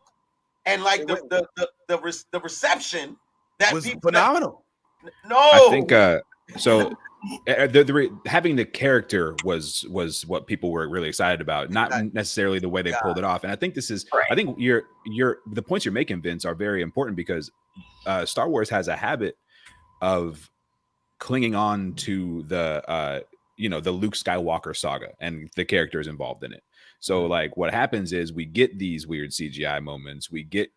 and like the reception. That was phenomenal. I think so. Having the character was what people were really excited about, not necessarily the way they pulled it off. And I think this is, I think the points you're making, Vince, are very important because Star Wars has a habit of clinging on to the Luke Skywalker saga and the characters involved in it. So like what happens is we get these weird CGI moments. We get,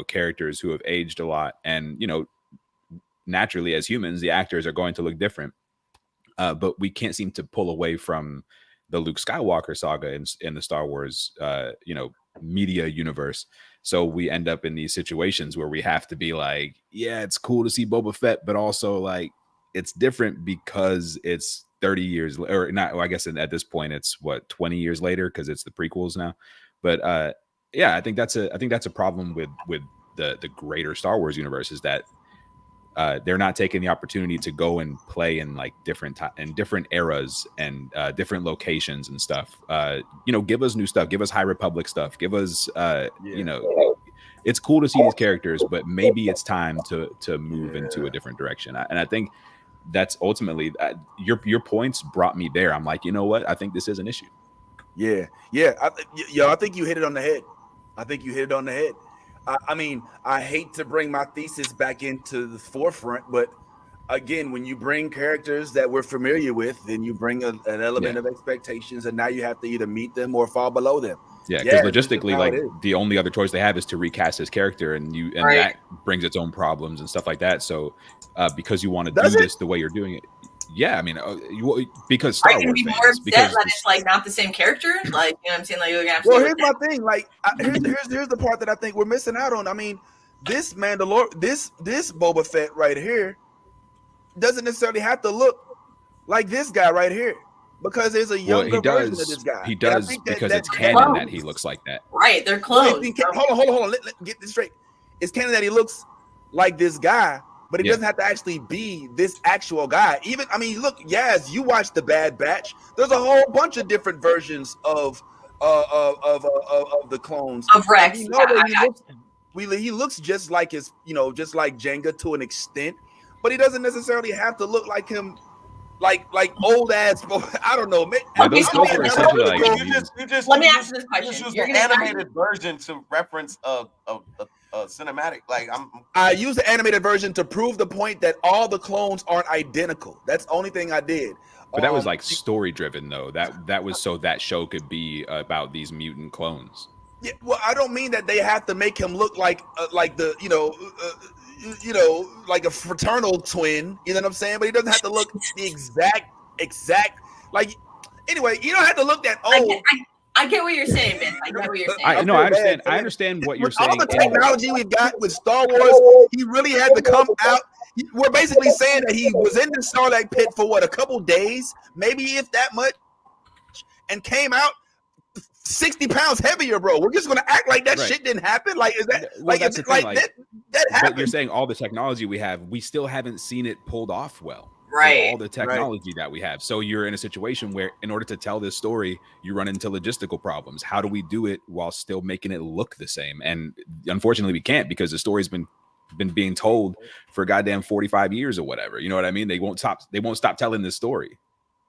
characters who have aged a lot and, naturally as humans, the actors are going to look different. But we can't seem to pull away from the Luke Skywalker saga in the Star Wars, media universe. So we end up in these situations where we have to be like, yeah, it's cool to see Boba Fett, but also like it's different because it's 30 years or not. Well, I guess at this point it's 20 years later because it's the prequels now. But I think that's a problem with the greater Star Wars universe is that they're not taking the opportunity to go and play in like different eras and different locations and stuff. Give us new stuff. Give us High Republic stuff. Give us it's cool to see these characters, but maybe it's time to move into a different direction. And I think that's ultimately your points brought me there. I'm like, you know what? I think this is an issue. Yeah. I think you hit it on the head. I mean, I hate to bring my thesis back into the forefront, but again, when you bring characters that we're familiar with, then you bring an element of expectations, and now you have to either meet them or fall below them. Yeah, because logistically, like the only other choice they have is to recast his character, and that brings its own problems and stuff like that. So, because you want to do this the way you're doing it, yeah, I mean, because Star Wars be fans, more upset because that it's like not the same character. Like, you know what I'm saying? Like, you're gonna have to well, here's my thing. Like, here's the part that I think we're missing out on. I mean, this Boba Fett right here doesn't necessarily have to look like this guy right here, because there's a Well, younger version of this guy. He And I does think because it's that- canon that he looks like that. Right, they're Well, clones. hold on. Let get this straight. It's canon that he looks like this guy, but he doesn't have to actually be this actual guy. Even, I mean, look, Yaz, you watched The Bad Batch. There's a whole bunch of different versions of the clones Of Rex. And you know that he looks just like his, just like Jenga to an extent, but he doesn't necessarily have to look like him. Like old ass, I don't know. Man, Yeah, those are essentially like Let me ask you this question. You just use You're the gonna animated version to reference a cinematic. Like I use the animated version to prove the point that all the clones aren't identical. That's the only thing I did. But that was like story driven though. That was so that show could be about these mutant clones. Yeah, well, I don't mean that they have to make him look like the like a fraternal twin. You know what I'm saying? But he doesn't have to look the exact like. Anyway, you don't have to look that old. I get what you're saying, man. I get what you're saying. I understand what you're saying. All the technology we've got with Star Wars, he really had to come out. We're basically saying that he was in the Sarlacc pit for what, a couple days, maybe if that much, and came out 60 pounds heavier, bro. We're just gonna act like that shit didn't happen. Like, is that like, that's like that happened? But you're saying all the technology we have, we still haven't seen it pulled off well. Right. All the technology that we have. So you're in a situation where in order to tell this story, you run into logistical problems. How do we do it while still making it look the same? And unfortunately we can't, because the story's been being told for goddamn 45 years or whatever. You know what I mean? They won't stop telling this story.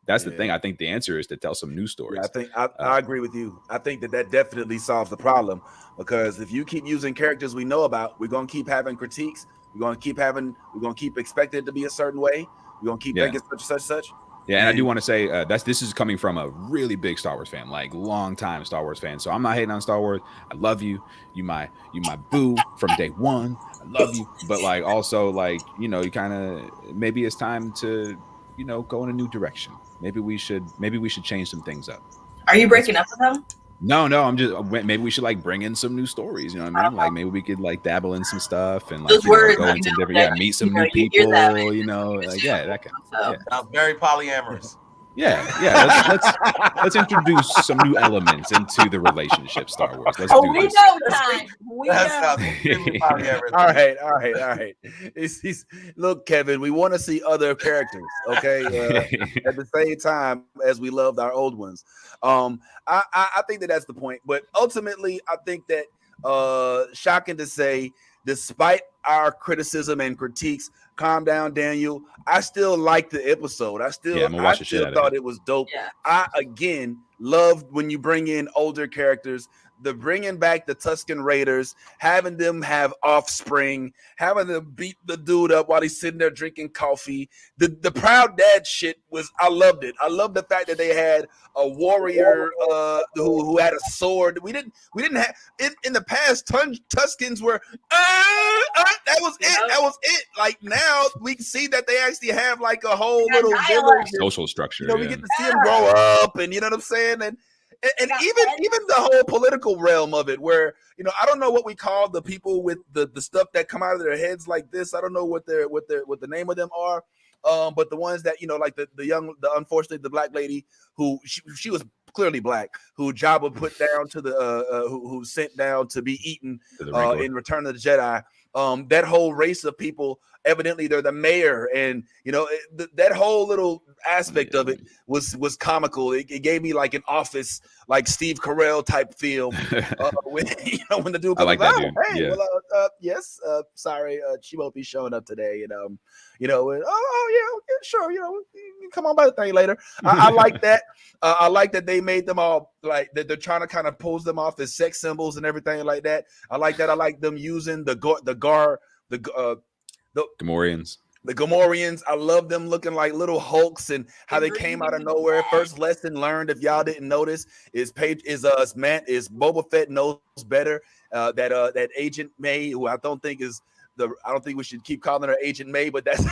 That's the thing. I think the answer is to tell some new stories. I think I agree with you. I think that definitely solves the problem, because if you keep using characters we know about, we're gonna keep having critiques. We're gonna keep expecting it to be a certain way. We're gonna keep thinking such. Yeah, and I do want to say this is coming from a really big Star Wars fan, like long time Star Wars fan. So I'm not hating on Star Wars. I love you. You my boo from day one. I love you. But like also like, you kind of, maybe it's time to, go in a new direction. Maybe we should change some things up. Are you breaking up with them? No, I'm just, maybe we should like bring in some new stories. You know what I mean? Like maybe we could like dabble in some stuff and like go into different, meet some new people. That kind of stuff. I'm very polyamorous. Let's introduce some new elements into the relationship, Star Wars. Let's do this. We know. All right. Look, Kevin, we want to see other characters, okay? At the same time as we loved our old ones. I think that's the point. But ultimately, I think that shocking to say, despite our criticism and critiques, calm down, Daniel, I still liked the episode. I still thought it was dope. Yeah. I again loved when you bring in older characters, the bringing back the Tusken Raiders, having them have offspring, having them beat the dude up while he's sitting there drinking coffee. The proud dad shit I loved it. I love the fact that they had a warrior who had a sword. We didn't have in the past. Tuskens were that was it. That was it. Like now we can see that they actually have like a whole little village, social structure. We get to see them grow up, and you know what I'm saying, and even the whole political realm of it, where I don't know what we call the people with the stuff that come out of their heads like this. I don't know what the name of them are. But the ones that like unfortunately the black lady who she was clearly black, who Jabba put down to the who sent down to be eaten in Return of the Jedi. That whole race of people, evidently they're the mayor, and that whole little aspect of it was comical. It gave me like an Office, like Steve Carell type feel when the dude comes out, hey, well, yes, sorry, she won't be showing up today, and sure, you can come on by the thing later. I like that. I like that they made them all like that. They're trying to kind of pose them off as sex symbols and everything like that. I like that. I like them using the Gamorreans. The Gamorreans, I love them looking like little Hulks and how they came out of nowhere. First lesson learned, if y'all didn't notice, is Boba Fett knows better. That Agent May, who I don't think we should keep calling her Agent May, but that's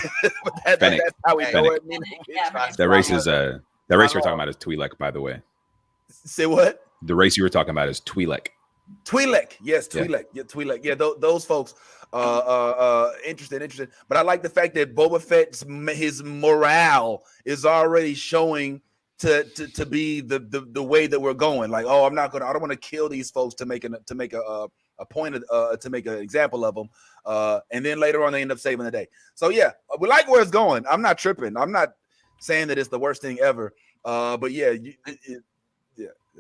that's how we know it. That race we're talking about is Twi'lek, by the way. Say what? The race you were talking about is Twi'lek. Twi'lek, yes, Yeah. Twi'lek, yeah. Those folks, interesting. But I like the fact that Boba Fett's his morale is already showing to be the way that we're going. Like, oh, I don't want to kill these folks to make a point of, to make an example of them, and then later on they end up saving the day. So yeah, we like where it's going. I'm not tripping. I'm not saying that it's the worst thing ever. But yeah,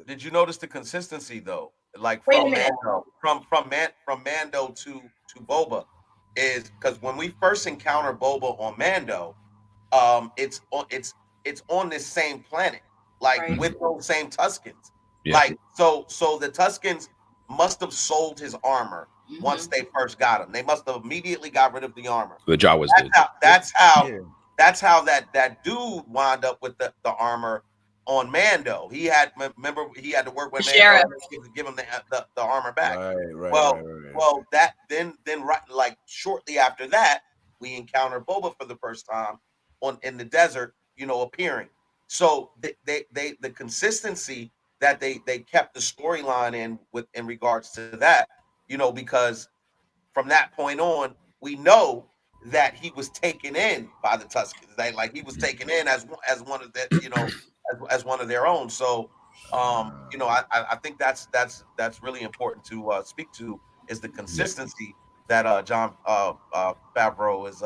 Did you notice the consistency though? Like Wait a from minute. Mando to Boba, is because when we first encounter Boba on Mando, it's on this same planet, like Right. with those same Tuskens. Yeah. Like so the Tuskens must have sold his armor Mhm. once they first got him. They must have immediately got rid of the armor. The Jawas did. That's how yeah. that dude wound up with the armor on Mando. He had to work with The Mando sheriff. to give him the armor back. Right. Well, that then right, like shortly after that, we encounter Boba for the first time in the desert, appearing. So the consistency that they kept the storyline in regards to that, because from that point on, we know that he was taken in by the Tuskens. Like he was taken in as one of the, as one of their own. So I think that's really important to speak to, is the consistency that John Favreau is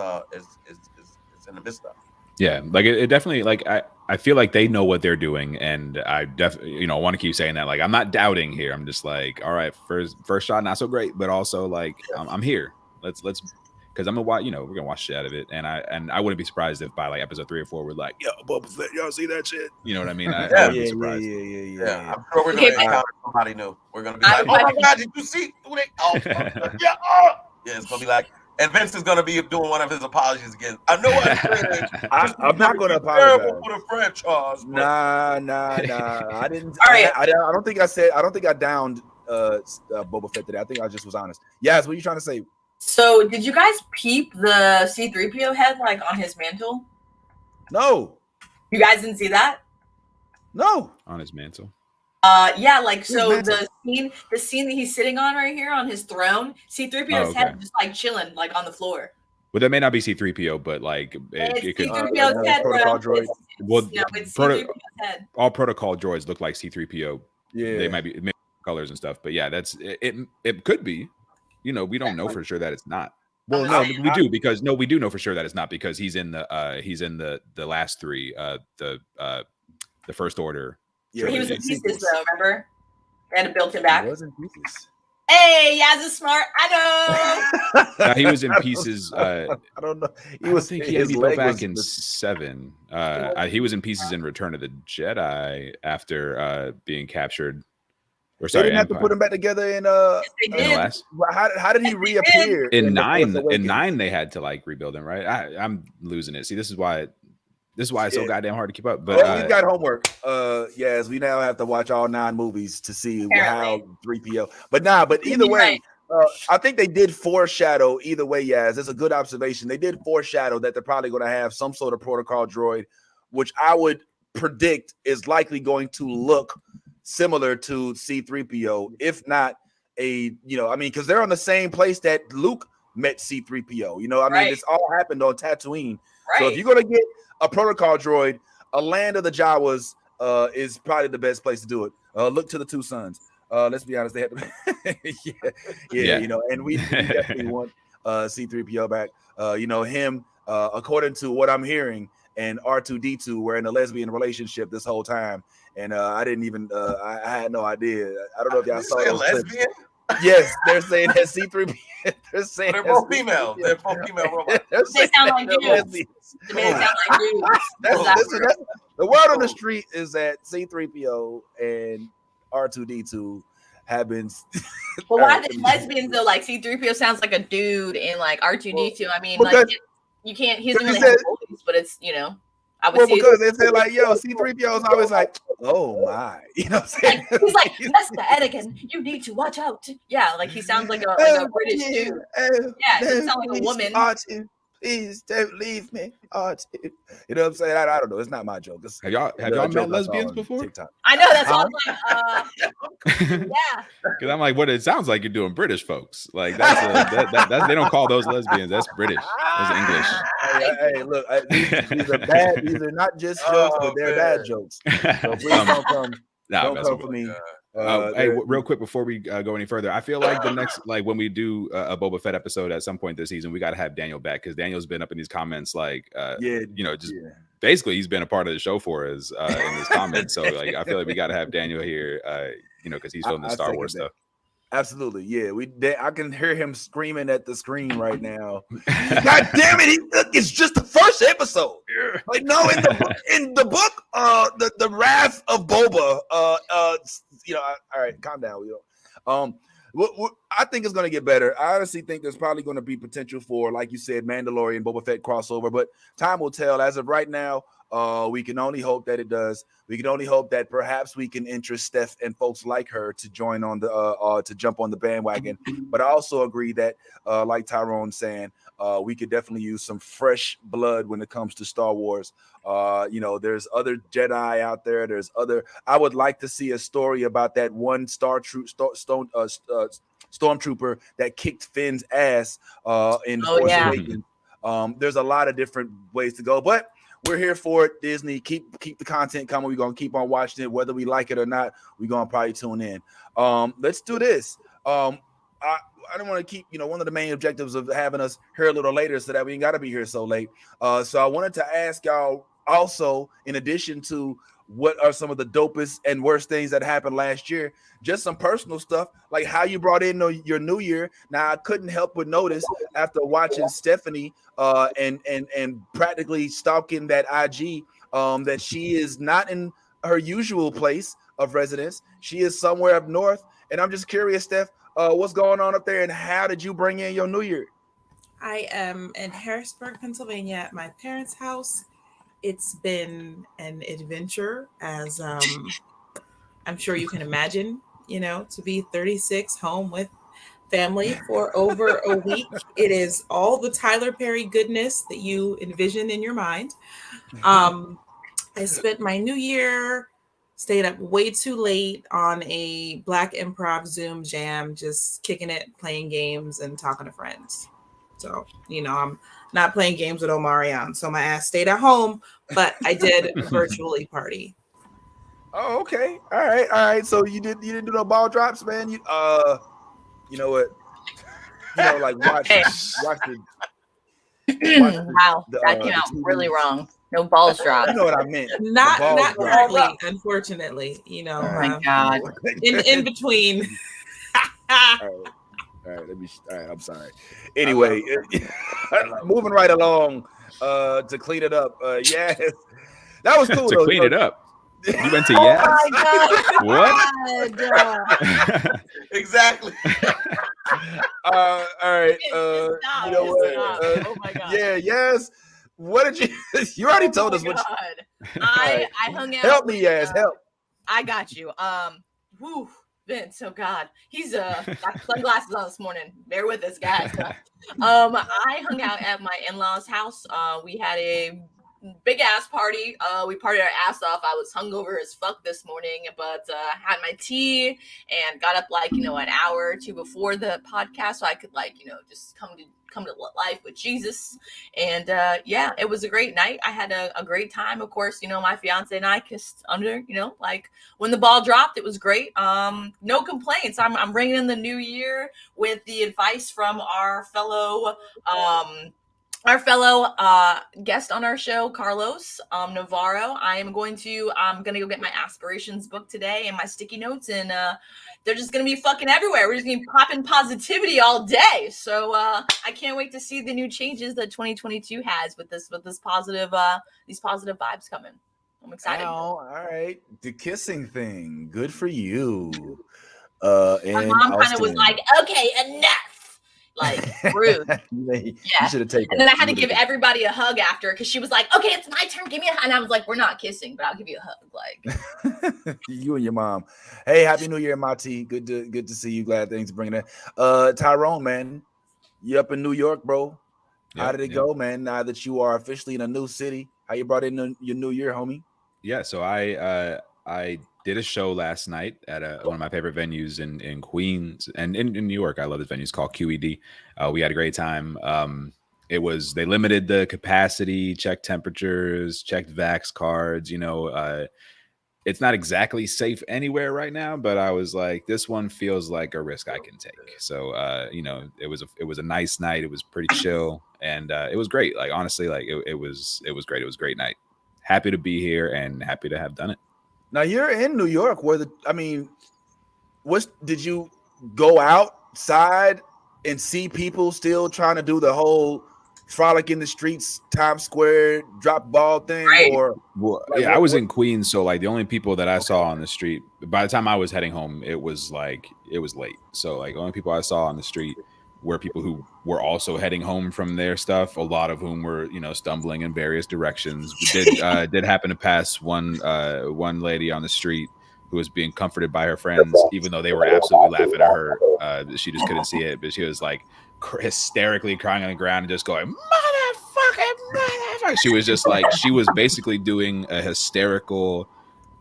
in the midst of. Yeah, like it definitely, like I feel like they know what they're doing, and I definitely want to keep saying that. Like I'm not doubting here. I'm just like, all right, first shot not so great, but also like I'm here. Let's because I'm gonna watch. We're gonna watch shit out of it, and I wouldn't be surprised if by like episode 3 or 4 we're like, yo, Boba Fett, y'all see that shit? You know what I mean? I wouldn't be surprised. Yeah. I'm sure we're gonna encounter somebody new. We're gonna be like, oh my god, did you see who they? Oh, yeah, yeah. It's gonna be like. And Vince is going to be doing one of his apologies again. I know I'm not going to apologize for the franchise. Nah. I didn't. All right. I don't think I said. I don't think I downed Boba Fett today. I think I just was honest. Yes. What are you trying to say? So, did you guys peep the C-3PO head like on his mantle? No. You guys didn't see that? No. On his mantle. Yeah, like so the scene that he's sitting on right here on his throne, C-3PO's head just like chilling like on the floor. Well, that may not be C-3PO, but like it could. C-3PO's head, protocol droid. It's C-3PO's head. All protocol droids look like C-3PO. Yeah, they might be colors and stuff, but yeah, that's it. It could be. We don't know for sure that it's not. Well, no, we do know for sure that it's not, because he's in the last 3, the First Order. Yeah, he was in pieces though. Remember, they had to build him back. He was in pieces. Hey, Yaz is smart. I know. He was in pieces. I don't know. He had to be built back in 7. He was in pieces in Return of the Jedi after being captured. Or sorry, they didn't have to put him back together in how did he reappear in 9? In 9, they had to like rebuild him, right? I'm losing it. See, this is why it's so goddamn hard to keep up. But we got homework. Yes, we now have to watch all 9 movies to see how 3PO. But either way, I think they did foreshadow either way. Yes, it's a good observation. They did foreshadow that they're probably going to have some sort of protocol droid, which I would predict is likely going to look similar to C-3PO, if not because they're on the same place that Luke met C-3PO. It's all happened on Tatooine. Right. So if you're going to get a protocol droid, a land of the Jawas is probably the best place to do it. Look to the 2 sons. Let's be honest, they had to, and we definitely want C-3PO back. Him, according to what I'm hearing, and R2-D2 were in a lesbian relationship this whole time, and I didn't even I had no idea. I don't know if y'all saw those lesbian. Yes, they're saying that C-3PO. They're saying they're both female. They're both female robots. They sound like dudes. They sound like dudes. The word on the street is that C-3PO and R2-D2 have been. But why are they lesbians though? Like C-3PO sounds like a dude, and like R2-D2. I mean, you can't. He doesn't really have voice, but it's I would see because they say like, yo, C-3PO is always like, oh my, what I'm saying? He's like, Mr. Anakin, you need to watch out. Yeah, like he sounds like a British dude. Yeah, he sounds like a woman. Please don't leave me. Oh, you know what I'm saying? I don't know. It's not my joke. It's Have y'all met lesbians before? TikTok. I know that's why I was like, yeah. Because I'm like, what it sounds like you're doing British folks. Like that's they don't call those lesbians. That's British. That's English. Hey, look, these are bad. These are not just jokes, but they're bad jokes. So please don't come. Don't come for me. Hey, real quick before we go any further, I feel like the next, like when we do a Boba Fett episode at some point this season, we got to have Daniel back because Daniel's been up in these comments, like, basically he's been a part of the show for us in his comments. So like, I feel like we got to have Daniel here, because he's filming the Star Wars stuff. Absolutely, yeah. I can hear him screaming at the screen right now. God damn it! It's just the first episode. Like no, in the book, the Wrath of Boba. All right, calm down. I think it's going to get better. I honestly think there's probably going to be potential for, like you said, Mandalorian Boba Fett crossover, but time will tell. As of right now, we can only hope that it does. We can only hope that perhaps we can interest Steph and folks like her to join on the to jump on the bandwagon. But I also agree that, like Tyrone saying, we could definitely use some fresh blood when it comes to Star Wars. There's other Jedi out there. I would like to see a story about that one stormtrooper that kicked Finn's ass in Force Awakens. There's a lot of different ways to go, but we're here for it. Disney, keep the content coming. We're gonna keep on watching it, whether we like it or not. We're gonna probably tune in. Let's do this. I don't want to keep, one of the main objectives of having us here a little later so that we ain't got to be here so late. So I wanted to ask y'all also, in addition to what are some of the dopest and worst things that happened last year, just some personal stuff, like how you brought in your new year. Now, I couldn't help but notice after watching Stephanie and practically stalking that IG that she is not in her usual place of residence. She is somewhere up north. And I'm just curious, Steph, what's going on up there and how did you bring in your new year? I am in Harrisburg, Pennsylvania at my parents' house. It's been an adventure, as I'm sure you can imagine, to be 36 home with family for over a week. It is all the Tyler Perry goodness that you envision in your mind. I spent my new year, stayed up way too late on a Black Improv Zoom jam, just kicking it, playing games and talking to friends. So, I'm not playing games with Omarion. So my ass stayed at home, but I did virtually party. Oh, okay. All right. So you didn't do no ball drops, man. You know what? Watch the wow, that came out really wrong. No balls dropped. You know what I meant? Not correctly, unfortunately. Oh my god. In between. All right, I'm sorry. Anyway, moving right along to clean it up. Yes, that was cool. To clean it up. You went to my god. What? Exactly. All right. You know what? Oh my god. Yeah. Yes. What did you? You already told us what. I hung out. Help me, yes. Help. I got you. Vince, oh god, he's got sunglasses on this morning. Bear with us, guys. I hung out at my in-laws' house. We had a big ass party. We partied our ass off. I was hungover as fuck this morning, but had my tea and got up an hour or two before the podcast so I could just come to life with Jesus. And it was a great night. I had a great time. Of course, my fiance and I kissed under, when the ball dropped, it was great. No complaints. I'm bringing in the new year with the advice from our fellow guest on our show, Carlos Navarro. I'm gonna go get my aspirations book today and my sticky notes, and they're just gonna be fucking everywhere. We're just gonna be popping positivity all day. So I can't wait to see the new changes that 2022 has with this positive these positive vibes coming. I'm excited. Oh, all right, the kissing thing, good for you. My mom kind of was like, "Okay, enough." Rude. You should have taken. And then I had to give everybody a hug after because she was like, "Okay, it's my turn. Give me a hug." And I was like, "We're not kissing, but I'll give you a hug." You and your mom. Hey, happy New Year, Mati. Good to see you. Glad things are bringing it. Tyrone, man, you up in New York, bro? How did it go, man? Now that you are officially in a new city, how you brought in your new year, homie? Yeah, so I did a show last night at one of my favorite venues in Queens and in New York. I love this venue. It's called QED. We had a great time. They limited the capacity, checked temperatures, checked vax cards. It's not exactly safe anywhere right now, but I was like, this one feels like a risk I can take. So, it was a nice night. It was pretty chill, and it was great. Like, honestly, like it was great. It was a great night. Happy to be here and happy to have done it. Now you're in New York, did you go outside and see people still trying to do the whole frolic in the streets, Times Square, drop ball thing? Right. Or I was in Queens, so like the only people that I saw on the street, by the time I was heading home, it was late. So like the only people I saw on the street were people who were also heading home from their stuff, a lot of whom were, stumbling in various directions. We did happen to pass one lady on the street who was being comforted by her friends, even though they were absolutely laughing at her. She just couldn't see it, but she was like hysterically crying on the ground and just going, motherfucker. She was just like, she was basically doing a hysterical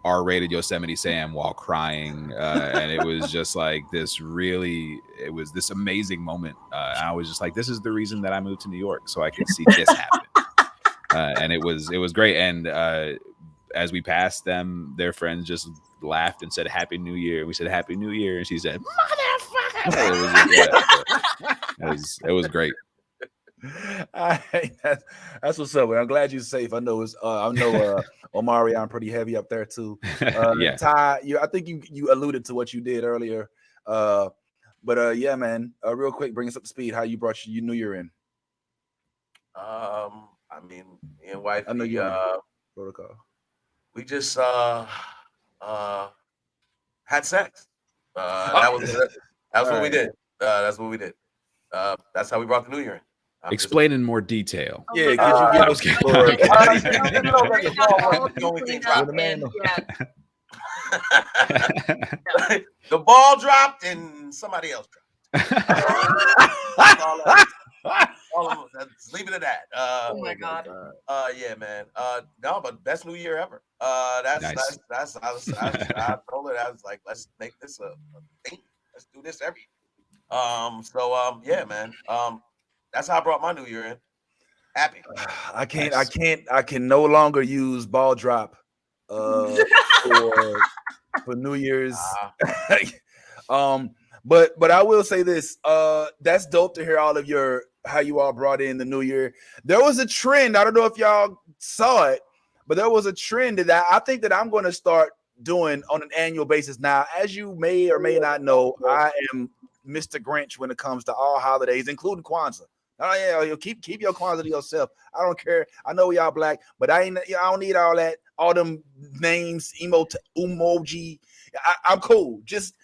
R-rated Yosemite Sam while crying, and it was just like this amazing moment. I was just like, this is the reason that I moved to New York, so I could see this happen. And it was great. And as we passed them, their friends just laughed and said Happy New Year. We said Happy New Year, and she said motherfucker. It was great. That's what's up, man. I'm glad you're safe. I know Omari, I'm pretty heavy up there too. Yeah. Ty, I think you alluded to what you did earlier. Yeah, man. Real quick, bring us up to speed. How you brought your New Year in? Me and wife. I know you protocol. We just had sex. That was what we did. That's what we did. That's how we brought the New Year in. Explain in more detail. Yeah, could you give us the ball dropped and somebody else dropped. Let's leave it at that. Oh my God. Yeah, man. No, but best New Year ever. That's nice. I told her, I was like, let's make this a thing. Let's do this every year. Yeah, man. That's how I brought my New Year in. Happy. I can no longer use ball drop for New Year's. But I will say this. That's dope to hear all of how you all brought in the New Year. There was a trend. I don't know if y'all saw it, but there was a trend that I think that I'm going to start doing on an annual basis. Now, as you may or may not know, I am Mr. Grinch when it comes to all holidays, including Kwanzaa. Oh yeah, keep your Kwanzaa to yourself. I don't care. I know y'all black, but I don't need all that, all them names, emoji. I'm cool. Just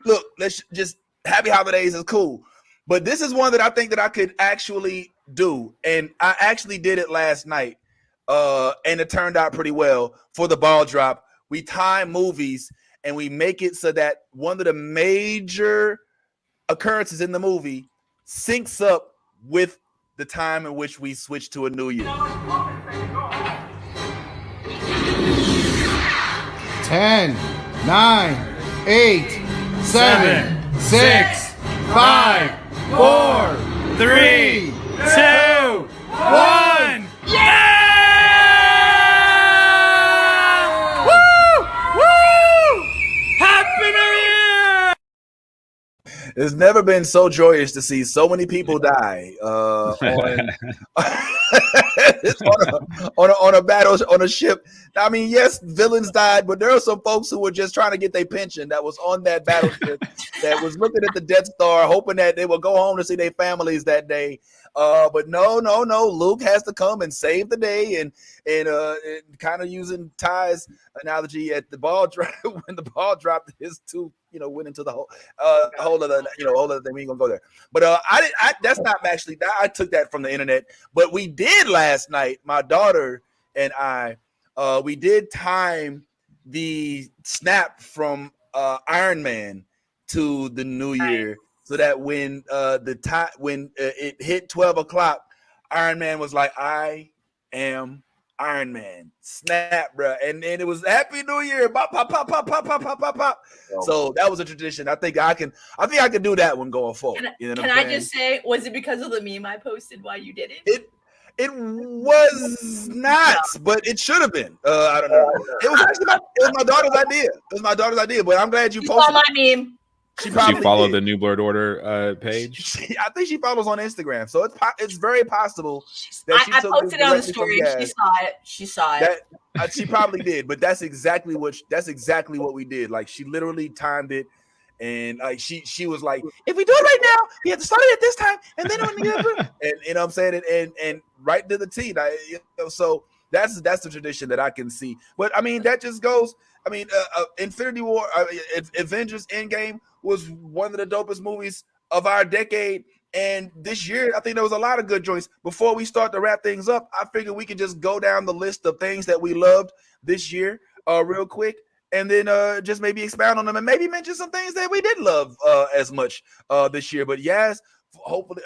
look, let's just happy holidays is cool. But this is one that I think that I could actually do, and I actually did it last night, and it turned out pretty well for the ball drop. We time movies and we make it so that one of the major occurrences in the movie syncs up with the time in which we switch to a new year. 10, 9, 8, 7, 6, 5, 4, 3, 2, 1. Yeah! Woo! Woo! Happy New Year! It's never been so joyous to see so many people die on a battle on a ship. I mean, yes, villains died, but there are some folks who were just trying to get their pension that was on that battleship that was looking at the Death Star, hoping that they would go home to see their families that day. But no. Luke has to come and save the day, and kind of using Ty's analogy at the ball drop when the ball dropped, his tooth, went into the whole other thing. We ain't gonna go there. But that's not actually. I took that from the internet. But we did last night. My daughter and I, we did time the snap from Iron Man to the New Year, so that when it hit 12 o'clock, Iron Man was like, I am Iron Man. Snap, bro. And it was Happy New Year. Pop, pop, pop, pop, pop, pop, pop, pop, pop. So that was a tradition. I think I can do that one going forward. Can I just say, was it because of the meme I posted while you did it? It was not, but it should have been. I don't know. It was actually my daughter's idea. It was my daughter's idea, but I'm glad you posted my meme. She followed the New Blerd Order page. I think she follows on Instagram, so it's very possible that I posted it on the story. And she saw it. She probably did, but that's exactly what we did. Like she literally timed it, and like she was like, if we do it right now, we have to start it at this time, and then when we get and you know what I'm saying, and right to the T. So that's the tradition that I can see. But I mean, that just goes. I mean, Infinity War, Avengers Endgame was one of the dopest movies of our decade. And this year, I think there was a lot of good joints. Before we start to wrap things up, I figured we could just go down the list of things that we loved this year real quick. And then just maybe expound on them and maybe mention some things that we didn't love as much this year. But yes, hopefully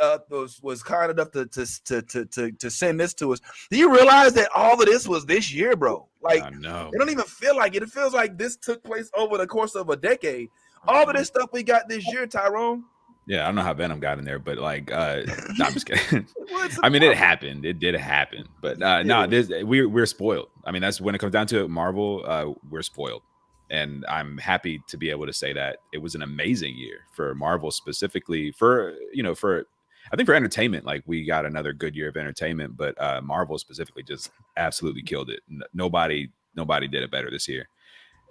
was kind enough to send this to us. Do you realize that all of this was this year, bro? Like, it don't even feel like it. It feels like this took place over the course of a decade. All of this stuff we got this year, Tyrone. Yeah, I don't know how Venom got in there, but like, no, I'm just kidding. I mean, it happened. It did happen, but we're spoiled. I mean, that's when it comes down to it. Marvel, we're spoiled, and I'm happy to be able to say that it was an amazing year for Marvel, specifically for I think for entertainment. Like, we got another good year of entertainment, but Marvel specifically just absolutely killed it. Nobody did it better this year,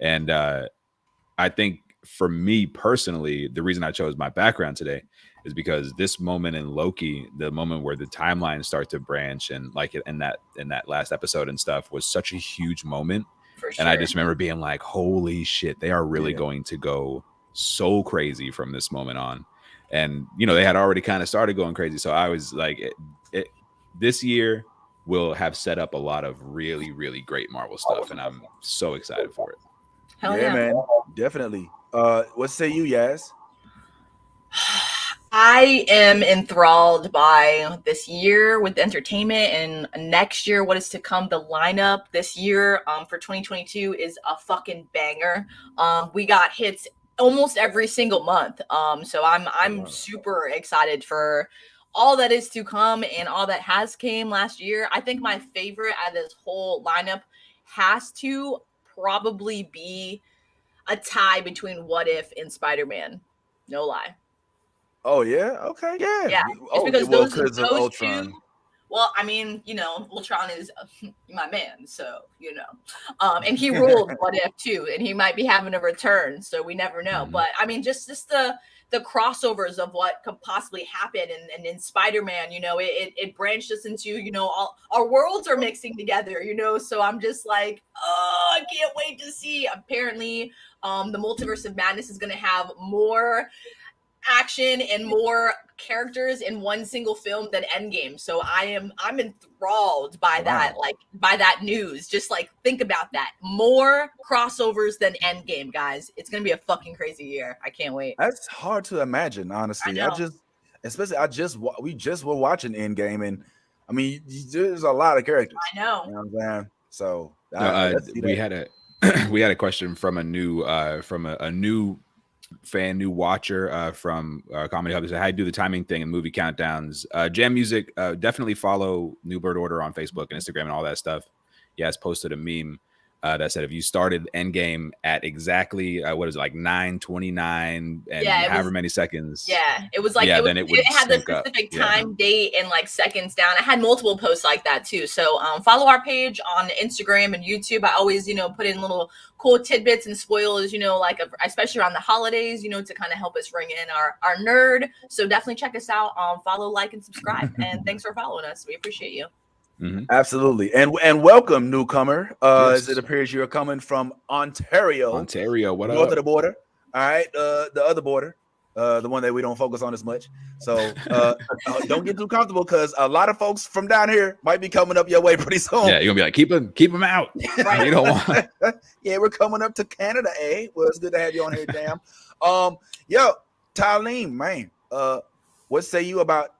and I think. For me personally, the reason I chose my background today is because this moment in Loki, the moment where the timelines start to branch, and like in that last episode and stuff, was such a huge moment. For sure. And I just remember being like, holy shit, they are really going to go so crazy from this moment on. And they had already kind of started going crazy. So I was like, this year will have set up a lot of really, really great Marvel stuff, and I'm so excited for it. Hell yeah, man, definitely. What say you, Yaz? I am enthralled by this year with entertainment, and next year, what is to come. The lineup this year for 2022 is a fucking banger. We got hits almost every single month. So I'm super excited for all that is to come and all that has came last year. I think my favorite out of this whole lineup has to probably be a tie between What If and Spider-Man. No lie. Oh yeah, okay, yeah. Yeah, it's because those two. Well, I mean, Ultron is my man, so and he ruled What If too, and he might be having a return, so we never know. Mm-hmm. But I mean, just the crossovers of what could possibly happen, and in Spider-Man, it branched us into, all our worlds are mixing together, so I'm just like, oh, I can't wait to see. Apparently, the Multiverse of Madness is going to have more action and more characters in one single film than Endgame. So I'm enthralled by that, like by that news. Just like think about that. More crossovers than Endgame, guys. It's gonna be a fucking crazy year. I can't wait. That's hard to imagine, honestly. We just were watching Endgame, and I mean, there's a lot of characters. I know. You know what I'm saying? So we had a question from a new fan, new watcher from Comedy Hub. They said, how do you do the timing thing and movie countdowns? Jam Music, definitely follow NewBlerdOrder on Facebook and Instagram and all that stuff. He has posted a meme that said, if you started Endgame at exactly what is it, like 9:29 and however many seconds. Yeah, it was like then it had the specific time, date, and like seconds down. I had multiple posts like that too. So follow our page on Instagram and YouTube. I always put in little cool tidbits and spoilers, like especially around the holidays, to kind of help us ring in our nerd. So definitely check us out. Follow, like, and subscribe. And thanks for following us. We appreciate you. Mm-hmm. Absolutely, and welcome, newcomer. As it appears you're coming from Ontario, what north of the border. All right, the other border, the one that we don't focus on as much. So don't get too comfortable, because a lot of folks from down here might be coming up your way pretty soon. Yeah, you're gonna be like, keep them out. Right. You don't want. Yeah, we're coming up to Canada, eh? Well, it's good to have you on here, Jam. Yo, Tyleen, man, what say you about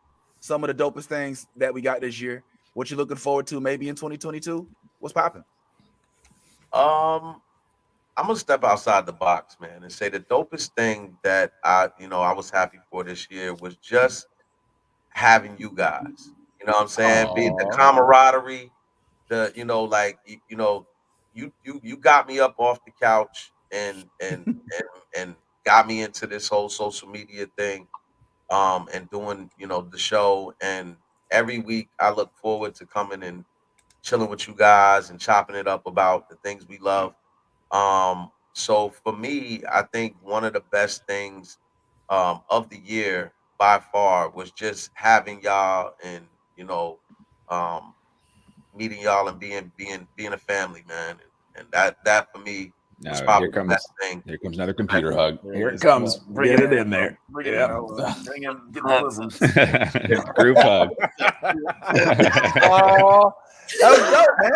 some of the dopest things that we got this year. What you looking forward to maybe in 2022? What's popping? I'm gonna step outside the box, man, and say the dopest thing that I was happy for this year was just having you guys. You know what I'm saying? Being the camaraderie, like you got me up off the couch and got me into this whole social media thing, and doing the show. And every week I look forward to coming and chilling with you guys and chopping it up about the things we love. So for me, I think one of the best things of the year by far was just having y'all and you know um, meeting y'all and being a family, man. And that for me was Now probably the best thing. here comes another computer hug. Here it Come comes, on. bringing it in there. Bring it Yep. bring in, get the bosoms. Group hug. Oh, that was dope, man.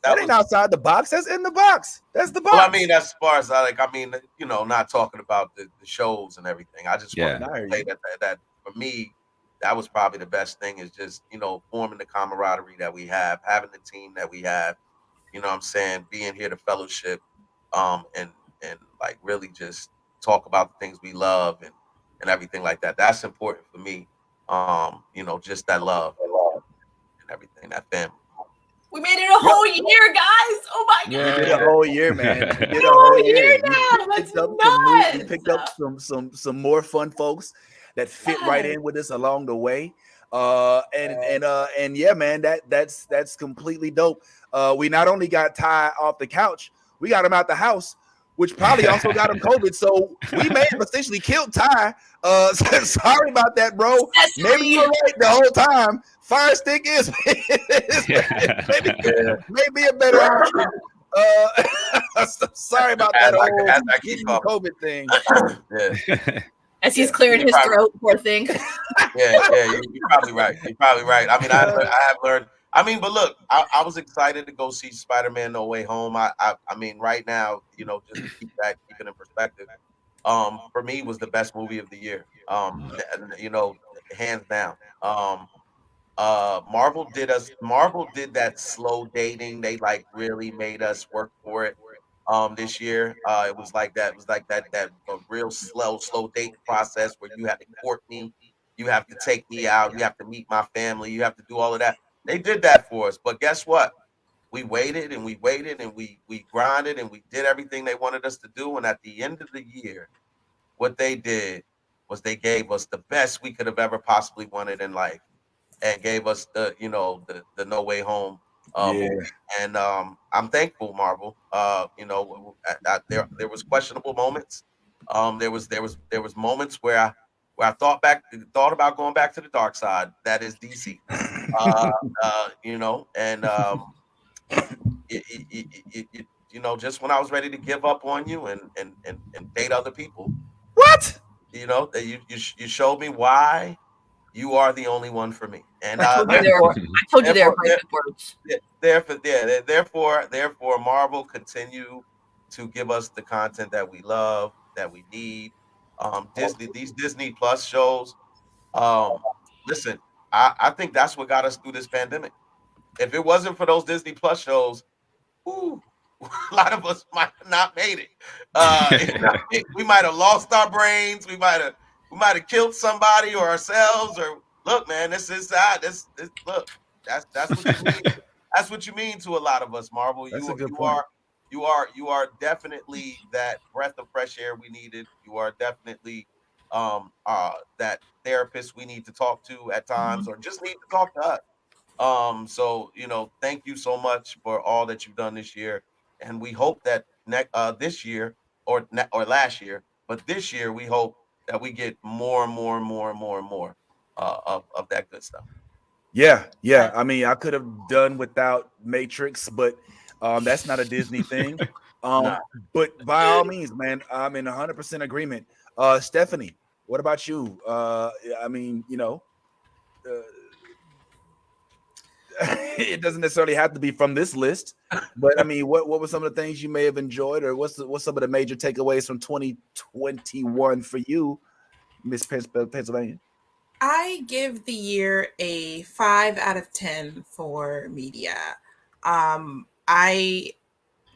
That ain't outside the box. That's in the box. That's the box. Well, I mean, as far as not talking about the shows and everything. I just Yeah. wanted to say that for me, that was probably the best thing is just, forming the camaraderie that we have, having the team that we have, you know what I'm saying, being here to fellowship, and like really just talk about the things we love and everything like that. That's important for me. Just that love and everything, that family. We made it a whole year, guys. Oh my We god. did a whole year, man. We did a whole whole year year. now. We That's picked up some new, we nuts. picked up some more fun folks that fit right in with us along the way. And yeah, man, that's completely dope. We not only got Ty off the couch, we got him out the house, which probably also got him COVID. So we may have essentially killed Ty. Sorry about that, bro. Maybe you were right the whole time. Fire stick is maybe a better option. Sorry about that As I keep whole talking. COVID thing. Yeah. As he's clearing his throat, poor thing. Yeah, you're probably right. You're probably right. I mean, I have learned. I mean, but look, I was excited to go see Spider-Man: No Way Home. I mean, right now, just to keep it in perspective, for me was the best movie of the year. Hands down. Marvel did that slow dating. They like really made us work for it. This year, it was like that. It was like that a real slow dating process where you have to court me, you have to take me out, you have to meet my family, you have to do all of that. They did that for us, but guess what? We waited and we waited and we grinded and we did everything they wanted us to do. And at the end of the year, what they did was they gave us the best we could have ever possibly wanted in life and gave us the No Way Home movie. And I'm thankful, Marvel. There was questionable moments. There was moments where I thought about going back to the dark side. That is DC. And just when I was ready to give up on you and date other people, What? that you showed me why you are the only one for me. And I told you they were breaking words. Therefore, Marvel continue to give us the content that we love, that we need. These Disney Plus shows. Listen, I think that's what got us through this pandemic. If it wasn't for those Disney Plus shows, ooh, a lot of us might have not made it. We might have lost our brains. We might have killed somebody or ourselves. Or look, man, this look. That's what you mean. That's what you mean to a lot of us, Marvel. That's a good point. You are definitely that breath of fresh air we needed. You are definitely that therapist we need to talk to at times, or just need to talk to us. So thank you so much for all that you've done this year, and we hope that this year or last year, but this year we hope that we get more and more and more and more and more of that good stuff. Yeah. I mean, I could have done without Matrix, but that's not a Disney thing. Nah. But by all means, man, I'm in 100% agreement. Stephanie, what about you? I mean, it doesn't necessarily have to be from this list, but I mean, what were some of the things you may have enjoyed, or what's some of the major takeaways from 2021 for you, Miss Pennsylvania? I give the year a 5 out of 10 for media. I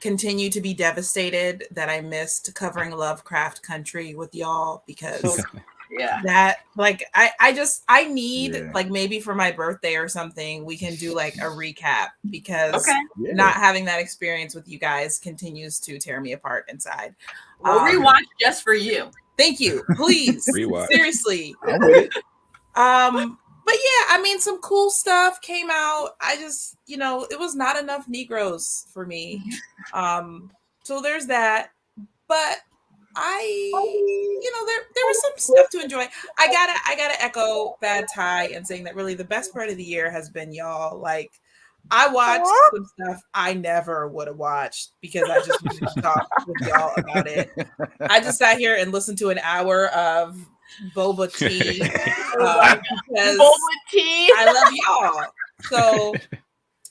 continue to be devastated that I missed covering Lovecraft Country with y'all because Yeah. that like I need Yeah. like maybe for my birthday or something we can do like a recap because Okay. Yeah. not having that experience with you guys continues to tear me apart inside. We'll rewatch just for you. Thank you. Please. Rewatch. Seriously. I'm with it. But yeah, I mean, some cool stuff came out. I just, it was not enough Negroes for me. So there's that. But there was some stuff to enjoy. I gotta echo Bad Tie and saying that really the best part of the year has been y'all. Like, I watched some stuff I never would have watched because I just wanted to talk with y'all about it. I just sat here and listened to an hour of boba tea because Boba tea. I love y'all. So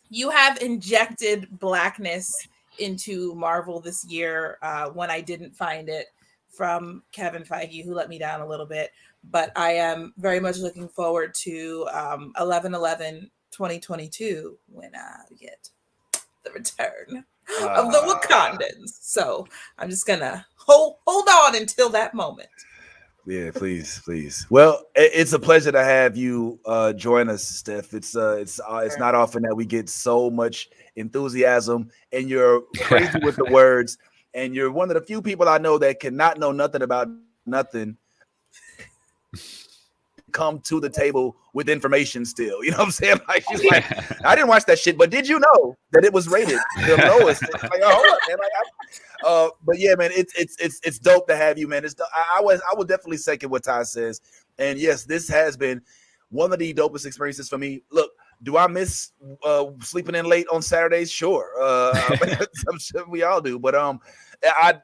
you have injected blackness into Marvel this year when I didn't find it from Kevin Feige, who let me down a little bit. But I am very much looking forward to 11/11/2022 when we get the return of the Wakandans. So I'm just gonna hold on until that moment. Yeah, please. Well, it's a pleasure to have you join us, Steph. It's not often that we get so much enthusiasm, and you're crazy with the words, and you're one of the few people I know that cannot know nothing about nothing. Come to the table with information still, you know what I'm saying? Like she's like, I didn't watch that shit, but did you know that it was rated the lowest? It's like, oh, hold up, man. Like, but yeah, man, it's dope to have you, man. I will definitely second what Ty says, and yes, this has been one of the dopest experiences for me. Look, do I miss sleeping in late on Saturdays? Sure, I'm sure we all do. But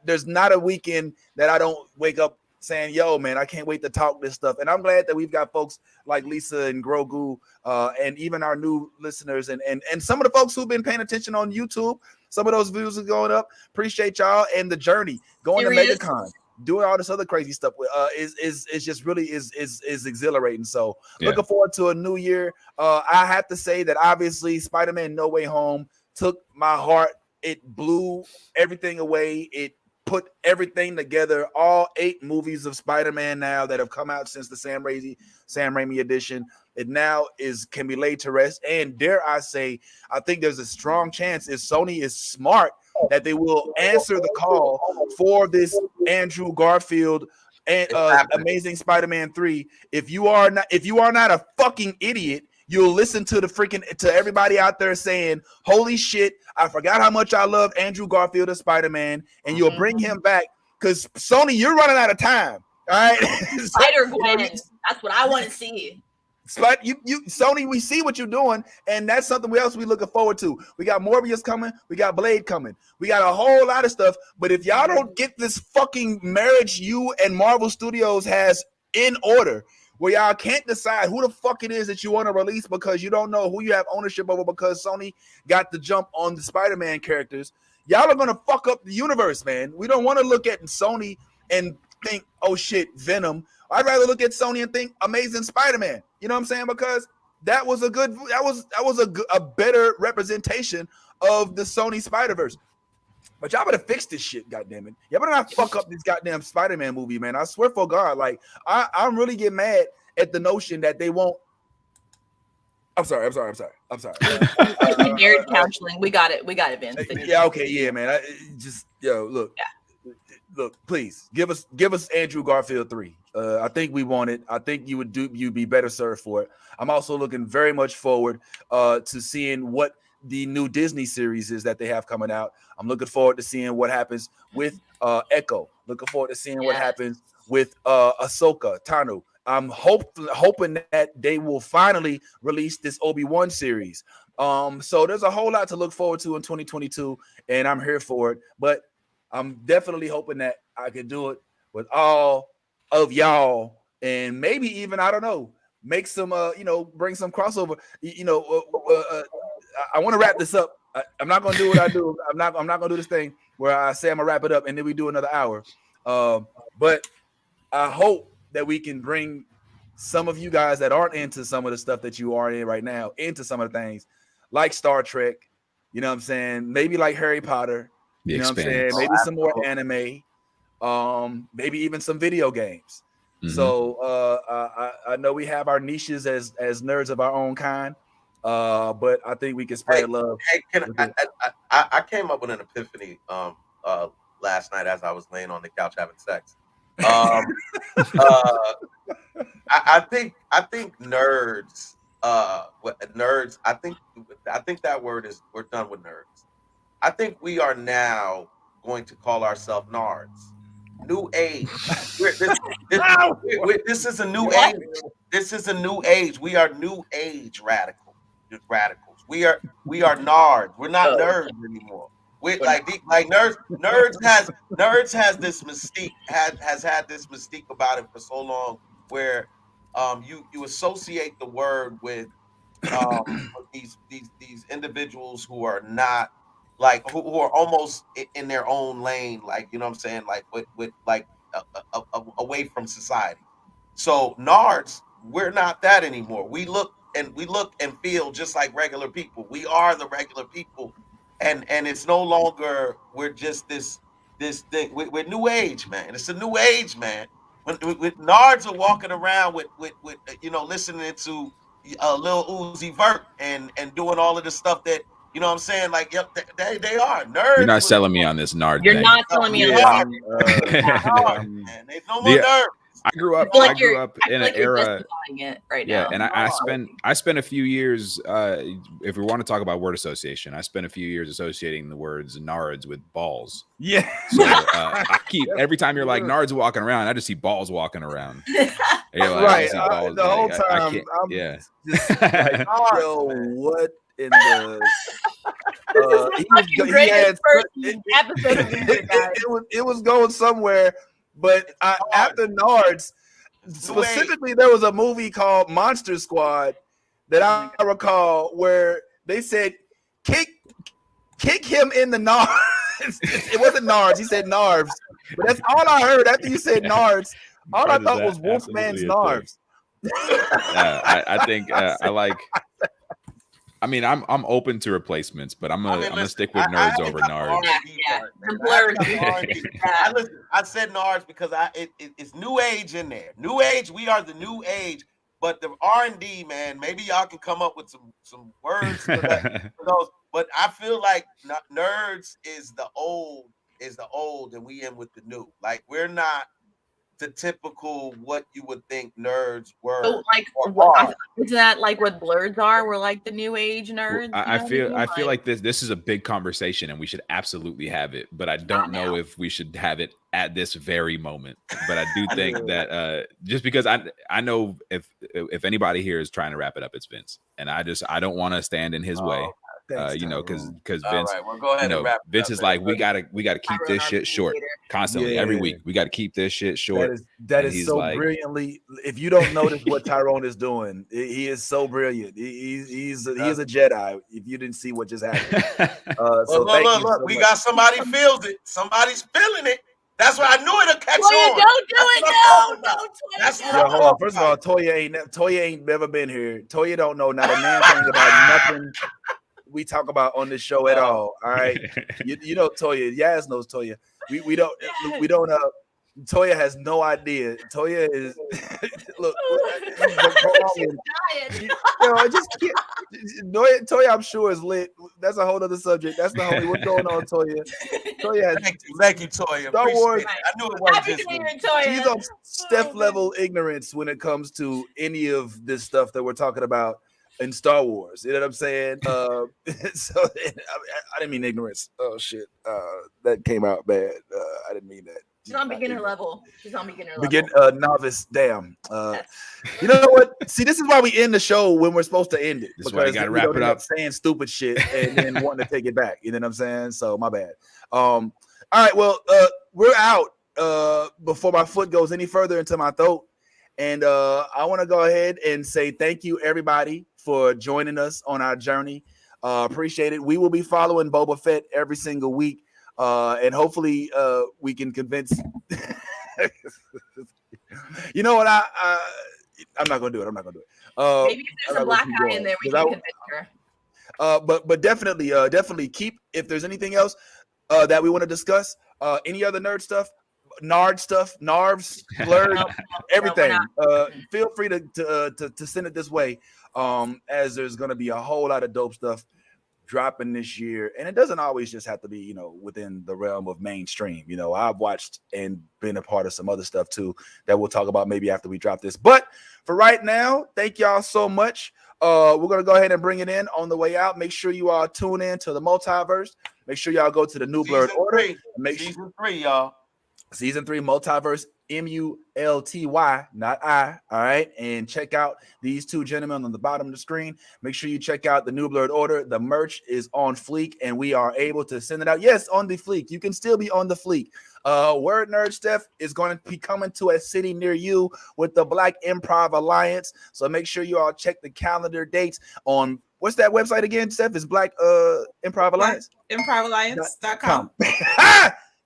there's not a weekend that I don't wake up saying, yo, man, I can't wait to talk this stuff. And I'm glad that we've got folks like Lisa and Grogu and even our new listeners and some of the folks who've been paying attention on YouTube. Some of those views are going up. Appreciate y'all and the journey. Going to MegaCon, doing all this other crazy stuff is just really is exhilarating. So looking forward to a new year. I have to say that obviously Spider-Man No Way Home took my heart. It blew everything away. It put everything together. All 8 movies of Spider-Man now that have come out since the Sam Raimi edition, it now can be laid to rest. And dare I say, I think there's a strong chance if Sony is smart that they will answer the call for this Andrew Garfield and Amazing Spider-Man 3. If you are not a fucking idiot, you'll listen to to everybody out there saying, holy shit, I forgot how much I love Andrew Garfield as Spider-Man, and you'll bring him back because Sony, you're running out of time. All right. Spider-Gwen. That's what I want to see. Sony, we see what you're doing, and that's something else we looking forward to. We got Morbius coming, we got Blade coming, we got a whole lot of stuff. But if y'all don't get this fucking marriage you and Marvel Studios has in order, where y'all can't decide who the fuck it is that you want to release because you don't know who you have ownership over because Sony got the jump on the Spider-Man characters, y'all are gonna fuck up the universe, man. We don't want to look at Sony and think, oh shit, Venom. I'd rather look at Sony and think Amazing Spider-Man. You know what I'm saying? Because that was a better representation of the Sony Spider-Verse. But y'all better fix this shit, goddammit. Y'all better not fuck up this goddamn Spider-Man movie, man. I swear for God, like I'm really getting mad at the notion that they won't. I'm sorry. Marriage counseling. We got it, Vince. Yeah, okay, yeah, man. Look, please give us Andrew Garfield 3. I think we want it. I think you'd be better served for it. I'm also looking very much forward to seeing what the new Disney series is that they have coming out. I'm looking forward to seeing what happens with Echo. Looking forward to seeing what happens with Ahsoka Tano. I'm hoping that they will finally release this Obi-Wan series. So there's a whole lot to look forward to in 2022, and I'm here for it. But I'm definitely hoping that I can do it with all of y'all, and maybe even, I don't know, make some bring some crossover. I want to wrap this up. I'm not gonna do what I do. I'm not gonna do this thing where I say I'm gonna wrap it up and then we do another hour. But I hope that we can bring some of you guys that aren't into some of the stuff that you are in right now, into some of the things like Star Trek, you know what I'm saying? Maybe like Harry Potter, The you know what I'm saying? Expanse. Maybe some more anime, maybe even some video games. So I know we have our niches as nerds of our own kind, but I think we can spread love. I came up with an epiphany last night as I was laying on the couch having sex. I think nerds. Nerds. I think that word is, we're done with nerds. I think we are now going to call ourselves nards. New age. This is a new age. This is a new age. We are new age radicals. We are nards. We're not nerds anymore. We like nerds. Nerds has this mystique. Has had this mystique about it for so long, where you associate the word with these individuals who are not like who are almost in their own lane, like, you know what I'm saying, like with like away from society. So nards, we're not that anymore. We look and feel just like regular people. We are the regular people, and it's no longer we're just this thing. We're new age, man. It's a new age, man. When nards are walking around with listening to Lil Uzi Vert and doing all of the stuff that, you know what I'm saying? Like, yep, they are nerds. You're not selling me on this nard You're thing. not selling me on Nerd, man. There's no more nerds. I grew up. I I grew up in an era. It right Yeah, now. and I spent a few years. If we want to talk about word association, I spent a few years associating the words nards with balls. Yeah. So I keep every time you're like nards walking around, I just see balls walking around. And you're like, Right. I see balls. The whole Like, time, I'm yeah. just Like, yo, what in the? He had episode of it was going somewhere, but after Nards, specifically, there was a movie called Monster Squad that I recall where they said kick him in the nards. It wasn't Nards, he said Narves, but that's all I heard after you said Nards. All I thought was Wolfman's Narves. I think I like. I mean, I'm open to replacements, but I'm gonna stick with nerds over nards. I said nards because it's new age in there. New age, we are the new age. But the R&D, man, maybe y'all can come up with some words for those. But I feel like nerds is the old, and we in with the new. Like, we're not the typical what you would think nerds were. So, like, isn't that like what blurs are? We're like the new age nerds. I feel like this is a big conversation, and we should absolutely have it. But I don't know if we should have it at this very moment. But I do think that just because I know if anybody here is trying to wrap it up, it's Vince, and I don't want to stand in his way. Because Vince, well, go ahead and wrap Vince is like, we gotta keep this shit short constantly every week. We gotta keep this shit short. That is so like, brilliantly. If you don't notice what Tyrone is doing, he is so brilliant. He is a Jedi. If you didn't see what just happened, look, we got somebody feels it. Somebody's feeling it. That's why I knew it'll catch on. Don't do it. Don't. That's what hold on. First of all, Toya ain't never been here. Toya don't know not a damn thing about nothing we talk about on this show at all. All right, you know Toya. Yaz knows Toya. We don't. Toya has no idea. Toya is look. Toya, I'm sure is lit. That's a whole other subject. That's the homie. What's going on, Toya? Toya has thank you, Toya. Star Wars. I knew it wasn't just me. She's on Steph level ignorance when it comes to any of this stuff that we're talking about in Star Wars. You know what I'm saying? So I didn't mean ignorance. Oh shit. That came out bad. I didn't mean that. She's on beginner level. Novice. Damn. You know what? See, this is why we end the show when we're supposed to end it. This is why you gotta wrap it up saying stupid shit and then wanting to take it back. You know what I'm saying? So my bad. All right. Well, we're out before my foot goes any further into my throat. And I want to go ahead and say thank you, everybody, for joining us on our journey. Appreciate it. We will be following Boba Fett every single week. And hopefully we can convince you know what I'm not gonna do it. I'm not gonna do it. Maybe if there's a black guy in there, we can convince her. But definitely keep, if there's anything else that we want to discuss, any other nerd stuff, nard stuff, narvs, blurred, everything. Feel free to send it this way, as there's gonna be a whole lot of dope stuff dropping this year, and it doesn't always just have to be, you know, within the realm of mainstream. You know, I've watched and been a part of some other stuff too that we'll talk about maybe after we drop this. But for right now, thank y'all so much. We're gonna go ahead and bring it in on the way out. Make sure you all tune in to the multiverse. Make sure y'all go to the New Blerd Order. Season 3, y'all. Season 3 multiverse, MULTY, not I. All right, and check out these two gentlemen on the bottom of the screen. Make sure you check out the New Blerd Order. The merch is on fleek, and we are able to send it out. Yes, on the fleek. You can still be on the fleek. Word Nerd Steph is going to be coming to a city near you with the Black Improv Alliance. So make sure you all check the calendar dates on, what's that website again, Steph? Is Black Improv Alliance? ImprovAlliance.com.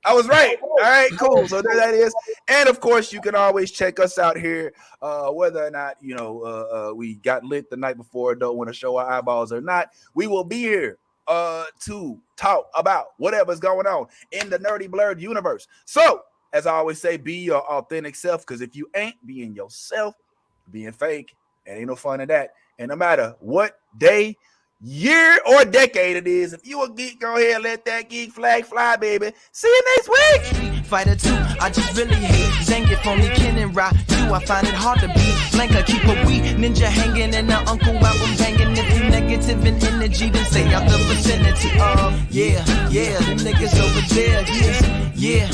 I was right. All right, cool. So there that is. And of course, you can always check us out here, whether or not, you know, we got lit the night before, don't want to show our eyeballs or not. We will be here to talk about whatever's going on in the Nerdy Blerd universe. So, as I always say, be your authentic self, because if you ain't being yourself, being fake, it ain't no fun in that. And no matter what day, year, or decade it is, if you a geek, go ahead and let that geek flag fly, baby. See you next week. Fighter 2, I just really hate Zangief, only Ken and Ra 2, I find it hard to beat Blanca, keep a wee ninja hanging and the uncle album banging. If you negative in energy, then stay out the vicinity. Yeah, them niggas over there, yeah,